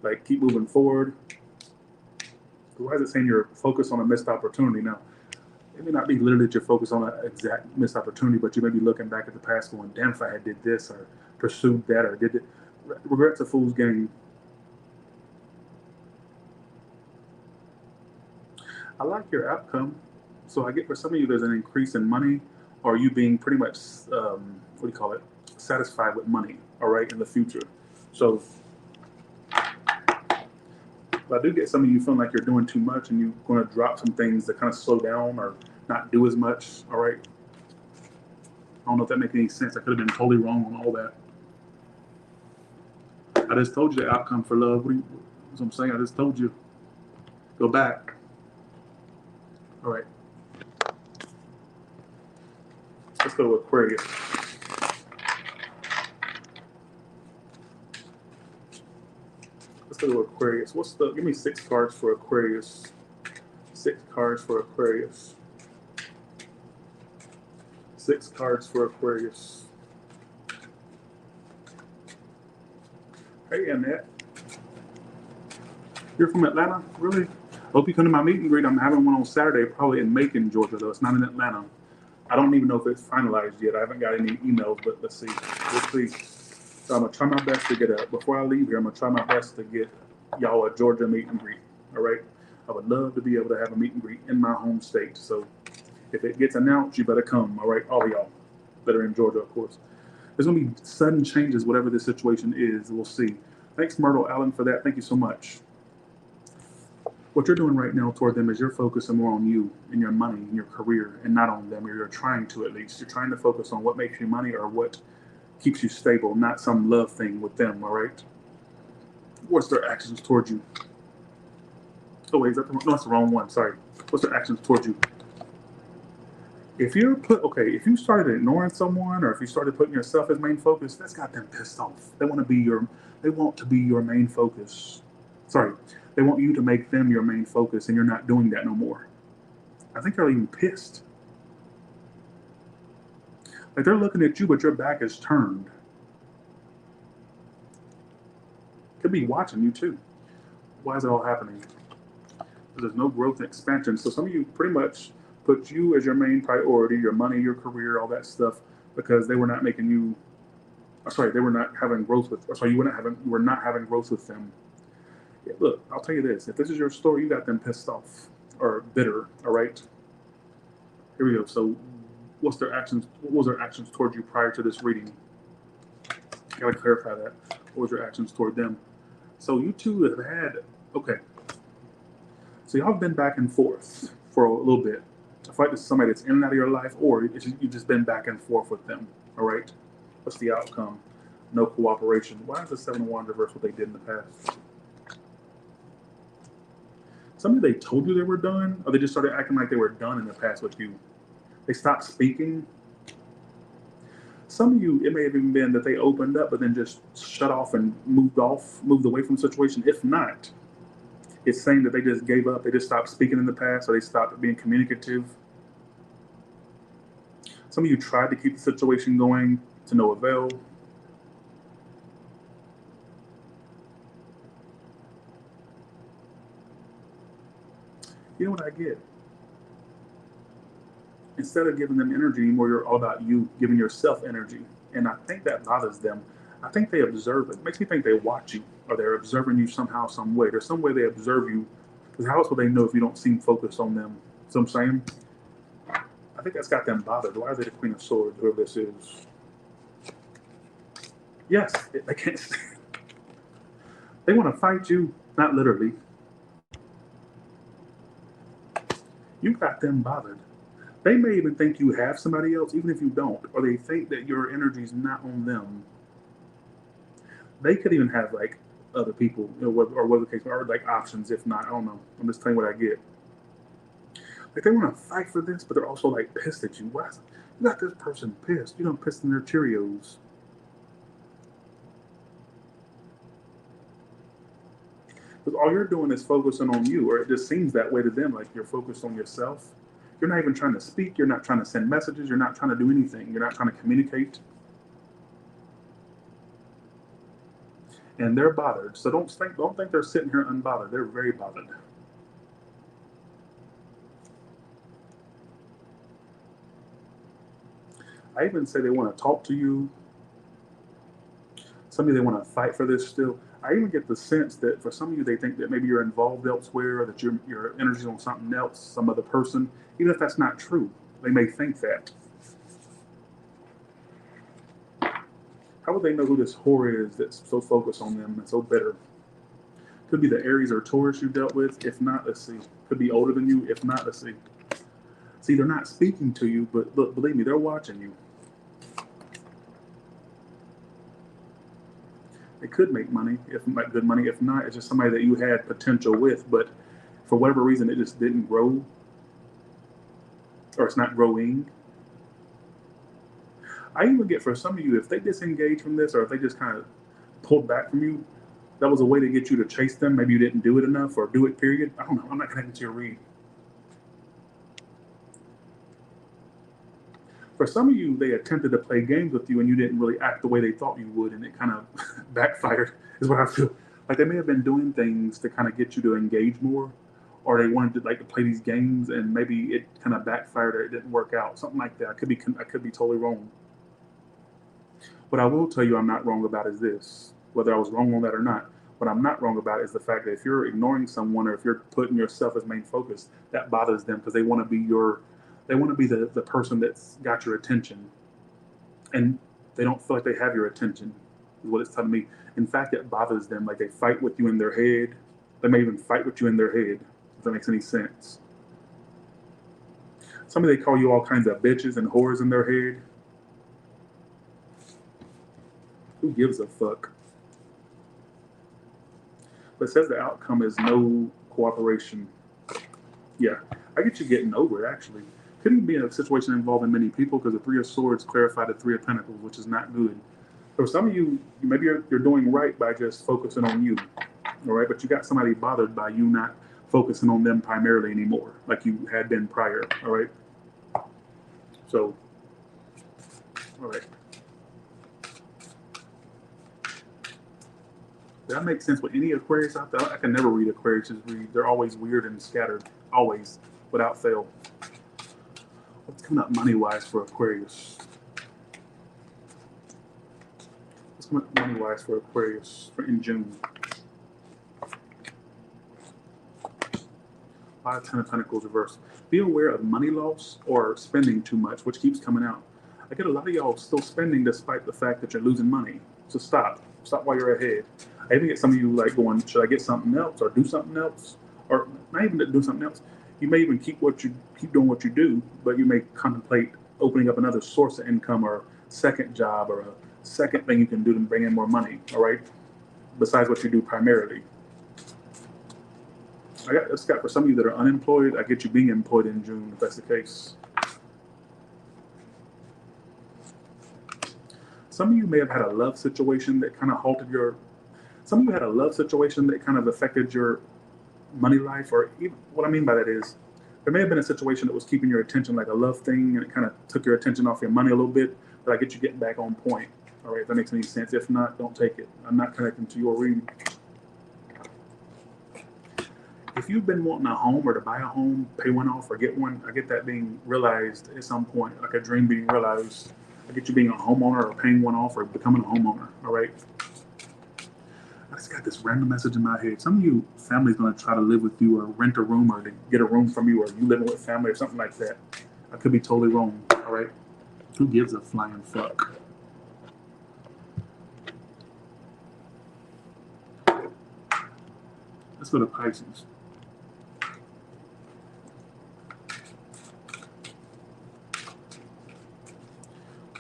Speaker 1: Like, keep moving forward. Why is it saying you're focused on a missed opportunity? Now, it may not be literally that you're focused on an exact missed opportunity, but you may be looking back at the past going, damn, if I had did this or pursued that or did it. Regret's a fool's game. I like your outcome. So I get for some of you, there's an increase in money or you being pretty much, satisfied with money, all right, in the future. So but I do get some of you feeling like you're doing too much and you're going to drop some things that kind of slow down or not do as much, all right? I don't know if that makes any sense. I could have been totally wrong on all that. I just told you the outcome for love. What I'm saying? I just told you. Go back. All right. Let's go to Aquarius. Let's go to Aquarius. Give me 6 cards for Aquarius. 6 cards for Aquarius. 6 cards for Aquarius. Hey, Annette. You're from Atlanta? Really? Hope you come to my meet and greet. I'm having one on Saturday, probably in Macon, Georgia, though. It's not in Atlanta. I don't even know if it's finalized yet. I haven't got any emails, but let's see. We'll see. So I'm going to try my best to get before I leave here, I'm going to try my best to get y'all a Georgia meet and greet. All right? I would love to be able to have a meet and greet in my home state. So if it gets announced, you better come. All right? All of y'all that are in Georgia, of course. There's going to be sudden changes, whatever the situation is. We'll see. Thanks, Myrtle Allen, for that. Thank you so much. What you're doing right now toward them is you're focusing more on you and your money and your career and not on them, or you're trying to at least. You're trying to focus on what makes you money or what keeps you stable, not some love thing with them, all right? What's their actions towards you? Oh, wait, no, that's the wrong one, sorry. What's their actions towards you? If you started ignoring someone or if you started putting yourself as main focus, that's got them pissed off. They want to be your main focus. Sorry, they want you to make them your main focus and you're not doing that no more. I think they're even pissed. Like they're looking at you, but your back is turned. Could be watching you too. Why is it all happening? There's no growth and expansion. So some of you pretty much put you as your main priority, your money, your career, all that stuff, because they were not making you, they were not having growth with, you were not having growth with them. Yeah, look, I'll tell you this, if this is your story, you got them pissed off or bitter, all right? Here we go. So what was their actions towards you prior to this reading? I gotta clarify that. What was your actions toward them? So you two have had, so y'all have been back and forth for a little bit. I feel like this is somebody that's in and out of your life, or you've just been back and forth with them, all right? What's the outcome? No cooperation. Why is the 7 of Wands reverse what they did in the past? Some of you, they told you they were done, or they just started acting like they were done in the past with you. They stopped speaking. Some of you, it may have even been that they opened up, but then just shut off and moved away from the situation. If not, it's saying that they just gave up. They just stopped speaking in the past, or they stopped being communicative. Some of you tried to keep the situation going to no avail. You know what I get? Instead of giving them energy anymore, you're all about you giving yourself energy. And I think that bothers them. I think they observe it. It makes me think they watch you, or they're observing you somehow, some way. There's some way they observe you. Because how else would they know if you don't seem focused on them? So I'm saying, I think that's got them bothered. Why are they the Queen of Swords, whoever this is? Yes, they can't. They want to fight you, not literally. You got them bothered. They may even think you have somebody else, even if you don't, or they think that your energy's not on them. They could even have like other people, or whatever the case, or like options. If not, I don't know. I'm just telling you what I get. Like they want to fight for this, but they're also like pissed at you. Why? You got this person pissed. You don't piss in their Cheerios. Because all you're doing is focusing on you, or it just seems that way to them, like you're focused on yourself. You're not even trying to speak. You're not trying to send messages. You're not trying to do anything. You're not trying to communicate. And they're bothered. So don't think they're sitting here unbothered. They're very bothered. I even say they want to talk to you. Some of you, they want to fight for this still. I even get the sense that for some of you, they think that maybe you're involved elsewhere, or that your energy's on something else, some other person. Even if that's not true, they may think that. How would they know who this whore is that's so focused on them and so bitter? Could be the Aries or Taurus you dealt with. If not, let's see. Could be older than you. If not, let's see. See, they're not speaking to you, but look, believe me, they're watching you. It could make money, if make good money. If not, it's just somebody that you had potential with, but for whatever reason, it just didn't grow, or it's not growing. I even get for some of you, if they disengage from this, or if they just kind of pulled back from you, that was a way to get you to chase them. Maybe you didn't do it enough, or do it, period. I don't know. I'm not connected to your read. For some of you, they attempted to play games with you and you didn't really act the way they thought you would, and it kind of backfired, is what I feel. Like they may have been doing things to kind of get you to engage more, or they wanted to like to play these games and maybe it kind of backfired or it didn't work out. Something like that. I could be totally wrong. What I will tell you I'm not wrong about is this. Whether I was wrong on that or not, what I'm not wrong about is the fact that if you're ignoring someone or if you're putting yourself as main focus, that bothers them because they want to be the person that's got your attention, and they don't feel like they have your attention, is what it's telling me. In fact, it bothers them. Like they fight with you in their head. They may even fight with you in their head, if that makes any sense. Some of they call you all kinds of bitches and whores in their head. Who gives a fuck? But it says the outcome is no cooperation. Yeah, I get you getting over it, actually. Could even be in a situation involving many people because the Three of Swords clarified the Three of Pentacles, which is not good. For some of you, maybe you're doing right by just focusing on you, all right? But you got somebody bothered by you not focusing on them primarily anymore, like you had been prior, all right? So, all right. Does that make sense with any Aquarius out there? I can never read Aquarius' read. They're always weird and scattered, always, without fail. What's coming up money-wise for Aquarius? What's coming up money-wise for Aquarius in June? 5, 10 of Pentacles reverse. Be aware of money loss or spending too much, which keeps coming out. I get a lot of y'all still spending despite the fact that you're losing money. So stop. Stop while you're ahead. I even get some of you like going, should I get something else or do something else? Or not even do something else. You may even keep doing what you do, but you may contemplate opening up another source of income or second job or a second thing you can do to bring in more money, all right? Besides what you do primarily. Scott, for some of you that are unemployed, I get you being employed in June if that's the case. Some of you may have had a love situation that kind of halted your. Some of you had a love situation that kind of affected your money life, or even what I mean by that is there may have been a situation that was keeping your attention, like a love thing, and it kind of took your attention off your money a little bit. But I get you getting back on point. All right, if that makes any sense. If not, don't take it. I'm not connecting to your reading. If you've been wanting a home or to buy a home, pay one off or get one, I get that being realized at some point, like a dream being realized. I get you being a homeowner or paying one off or becoming a homeowner, all right? I just got this random message in my head. Some of you, family's gonna try to live with you or rent a room or to get a room from you or you living with family or something like that. I could be totally wrong, all right? Who gives a flying fuck? Let's go to Pisces.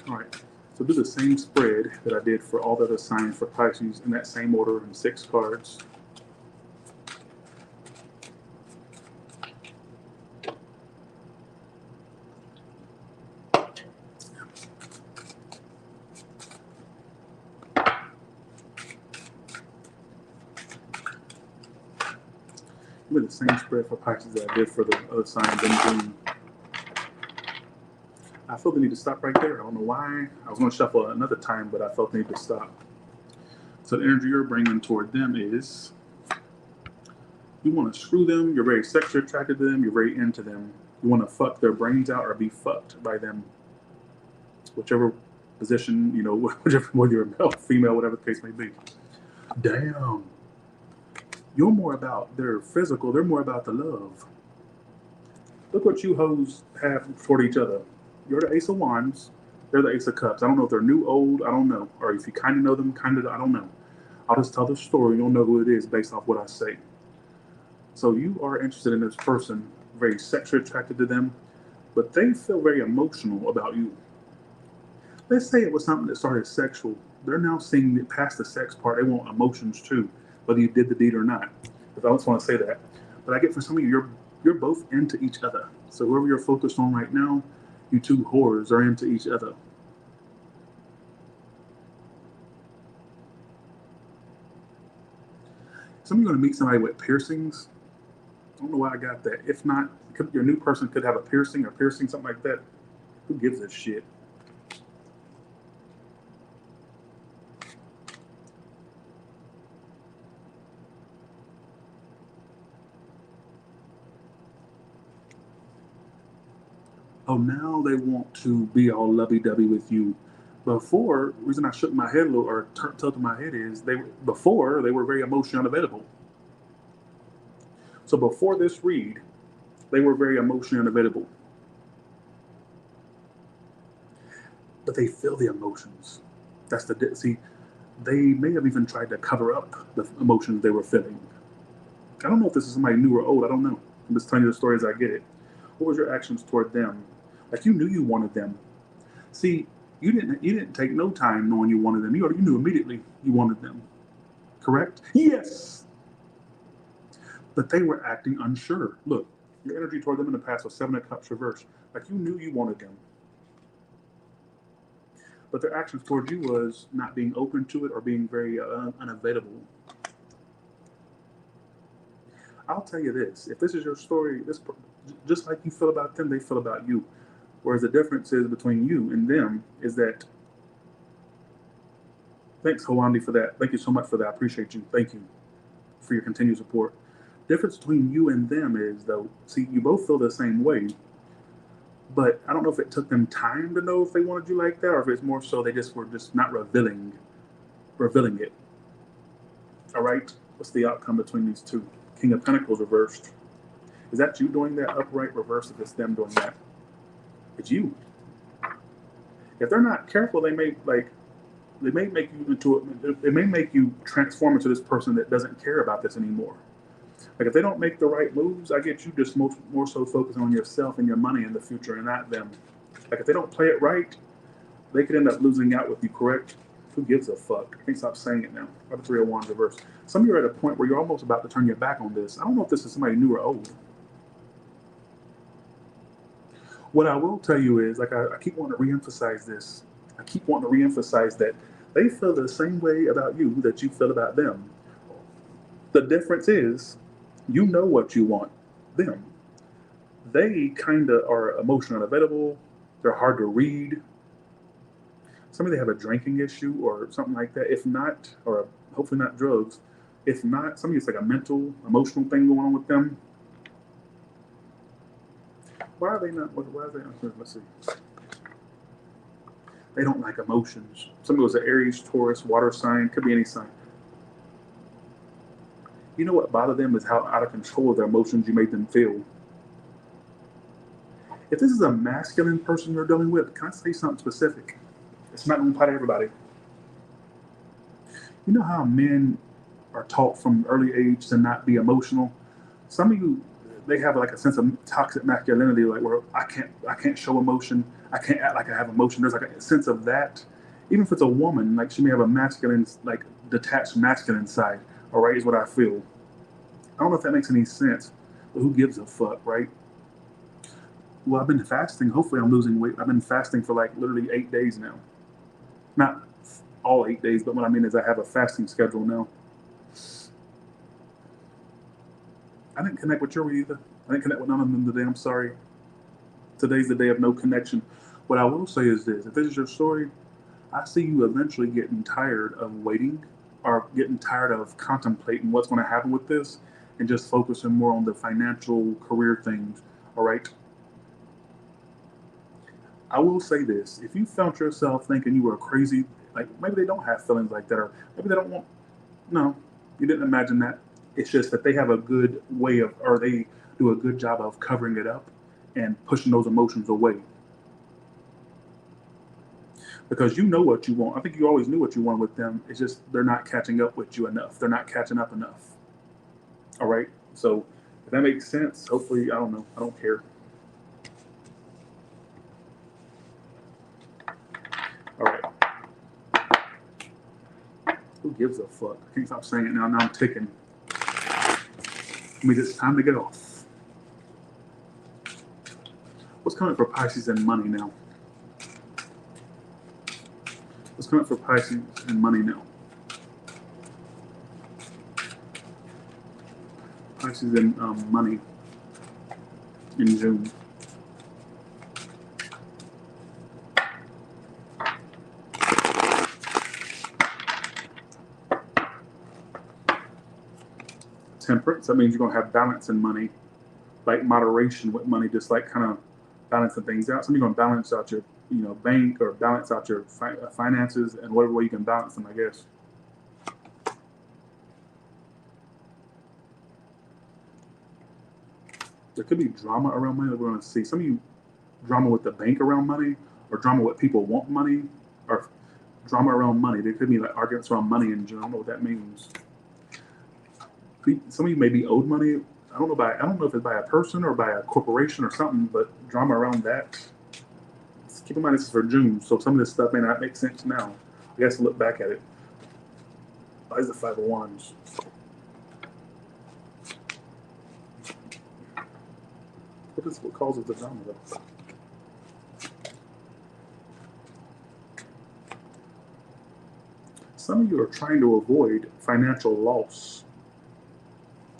Speaker 1: All right, so do the same spread that I did for all the other signs for Pisces in that same order in 6 cards. Do the same spread for Pisces that I did for the other signs in June. I felt the need to stop right there. I don't know why. I was going to shuffle another time, but I felt the need to stop. So the energy you're bringing toward them is you want to screw them. You're very sexually attracted to them. You're very into them. You want to fuck their brains out or be fucked by them. Whichever position, you know, whichever, whether you're male, female, whatever the case may be. Damn. You're more about their physical. They're more about the love. Look what you hoes have toward each other. You're the Ace of Wands. They're the Ace of Cups. I don't know if they're new, old. I don't know. Or if you kind of know them, kind of, I don't know. I'll just tell the story. You'll know who it is based off what I say. So you are interested in this person, very sexually attracted to them, but they feel very emotional about you. Let's say it was something that started sexual. They're now seeing it past the sex part. They want emotions too, whether you did the deed or not. If I just want to say that. But I get for some of you, you're both into each other. So whoever you're focused on right now, you two whores are into each other. Some of you are going to meet somebody with piercings. I don't know why I got that. If not, your new person could have a piercing, something like that. Who gives a shit? Oh, now they want to be all lovey-dovey with you. Before, the reason I shook my head a little or tilted my head is before they were very emotionally unavailable. So before this read, they were very emotionally unavailable. But they feel the emotions. That's see, they may have even tried to cover up the emotions they were feeling. I don't know if this is somebody new or old. I don't know. I'm just telling you the story as I get it. What was your actions toward them? Like you knew you wanted them. See, you didn't take no time knowing you wanted them. You knew immediately you wanted them. Correct? Yes. But they were acting unsure. Look, your energy toward them in the past was 7 of Cups reversed. Like you knew you wanted them. But their actions toward you was not being open to it or being very unavailable. I'll tell you this. If this is your story, just like you feel about them, they feel about you. Whereas the difference is between you and them is that, thanks, Hawandi, for that. Thank you so much for that. I appreciate you. Thank you for your continued support. Difference between you and them is, though, see, you both feel the same way, but I don't know if it took them time to know if they wanted you like that or if it's more so they just were just not revealing it. All right? What's the outcome between these two? King of Pentacles reversed. Is that you doing that upright reverse if it's them doing that? It's you. If they're not careful, they may make you transform into this person that doesn't care about this anymore. Like if they don't make the right moves, I get you just more so focusing on yourself and your money in the future and not them. Like if they don't play it right, they could end up losing out with you, correct? Who gives a fuck? I can't stop saying it now. I have 3 of Wands reverse. Some of you are at a point where you're almost about to turn your back on this. I don't know if this is somebody new or old. What I will tell you is, like I keep wanting to reemphasize this. I keep wanting to reemphasize that they feel the same way about you that you feel about them. The difference is, you know what you want them. They kind of are emotionally unavailable. They're hard to read. Some of them have a drinking issue or something like that. If not, or hopefully not drugs. If not, some of it's like a mental, emotional thing going on with them. Why are they not? Why are they not? Let's see. They don't like emotions. Some of those are Aries, Taurus, water sign, could be any sign. You know what bothers them is how out of control of their emotions you made them feel. If this is a masculine person you're dealing with, can I say something specific? It's not going to apply to everybody. You know how men are taught from early age to not be emotional. Some of you, they have like a sense of toxic masculinity, like where I can't show emotion, I can't act like I have emotion. There's like a sense of that. Even if it's a woman, like she may have a masculine, like detached masculine side. All right, is what I feel. I don't know if that makes any sense, but who gives a fuck, right? Well, I've been fasting. Hopefully, I'm losing weight. I've been fasting for like literally 8 days now. Not all 8 days, but what I mean is I have a fasting schedule now. I didn't connect with your either. I didn't connect with none of them today. I'm sorry. Today's the day of no connection. What I will say is this: if this is your story, I see you eventually getting tired of waiting or getting tired of contemplating what's going to happen with this and just focusing more on the financial career things. All right. I will say this: if you felt yourself thinking you were crazy, like maybe they don't have feelings like that, or maybe they don't want, no, you didn't imagine that. It's just that they have a good way of, or they do a good job of covering it up and pushing those emotions away. Because you know what you want. I think you always knew what you want with them. It's just they're not catching up with you enough. They're not catching up enough. All right. So if that makes sense, hopefully, I don't know. I don't care. All right. Who gives a fuck? I can't stop saying it now. Now I'm ticking. I mean, it's time to get off. What's coming for Pisces and money now? What's coming for Pisces and money now? Pisces and money in June. Temperance. That means you're gonna have balance in money, like moderation with money, just like kind of balancing things out. Some you're gonna balance out your, bank or balance out your finances and whatever way you can balance them, I guess. There could be drama around money that we're gonna see. Some of you drama with the bank around money, or drama with people want money, or drama around money. There could be like arguments around money in general. I don't know what that means. Some of you may be owed money. I don't know if it's by a person or by a corporation or something, but drama around that. Keep in mind this is for June, so some of this stuff may not make sense now. You guys look back at it. Why is the Five of Wands? What causes the drama though? Some of you are trying to avoid financial loss.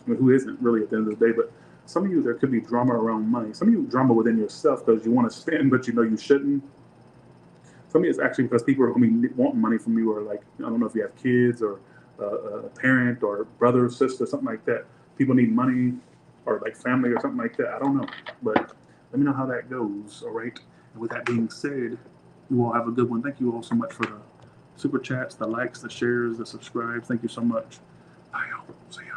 Speaker 1: I mean, who isn't really at the end of the day, but some of you, there could be drama around money. Some of you, drama within yourself because you want to spend, but you know you shouldn't. Some of you, it's actually because people are going to be wanting money from you, or like, I don't know if you have kids or a parent or brother or sister, something like that. People need money, or like family or something like that. I don't know, but let me know how that goes, all right? And with that being said, you all have a good one. Thank you all so much for the super chats, the likes, the shares, the subscribes. Thank you so much. Bye, y'all. See ya.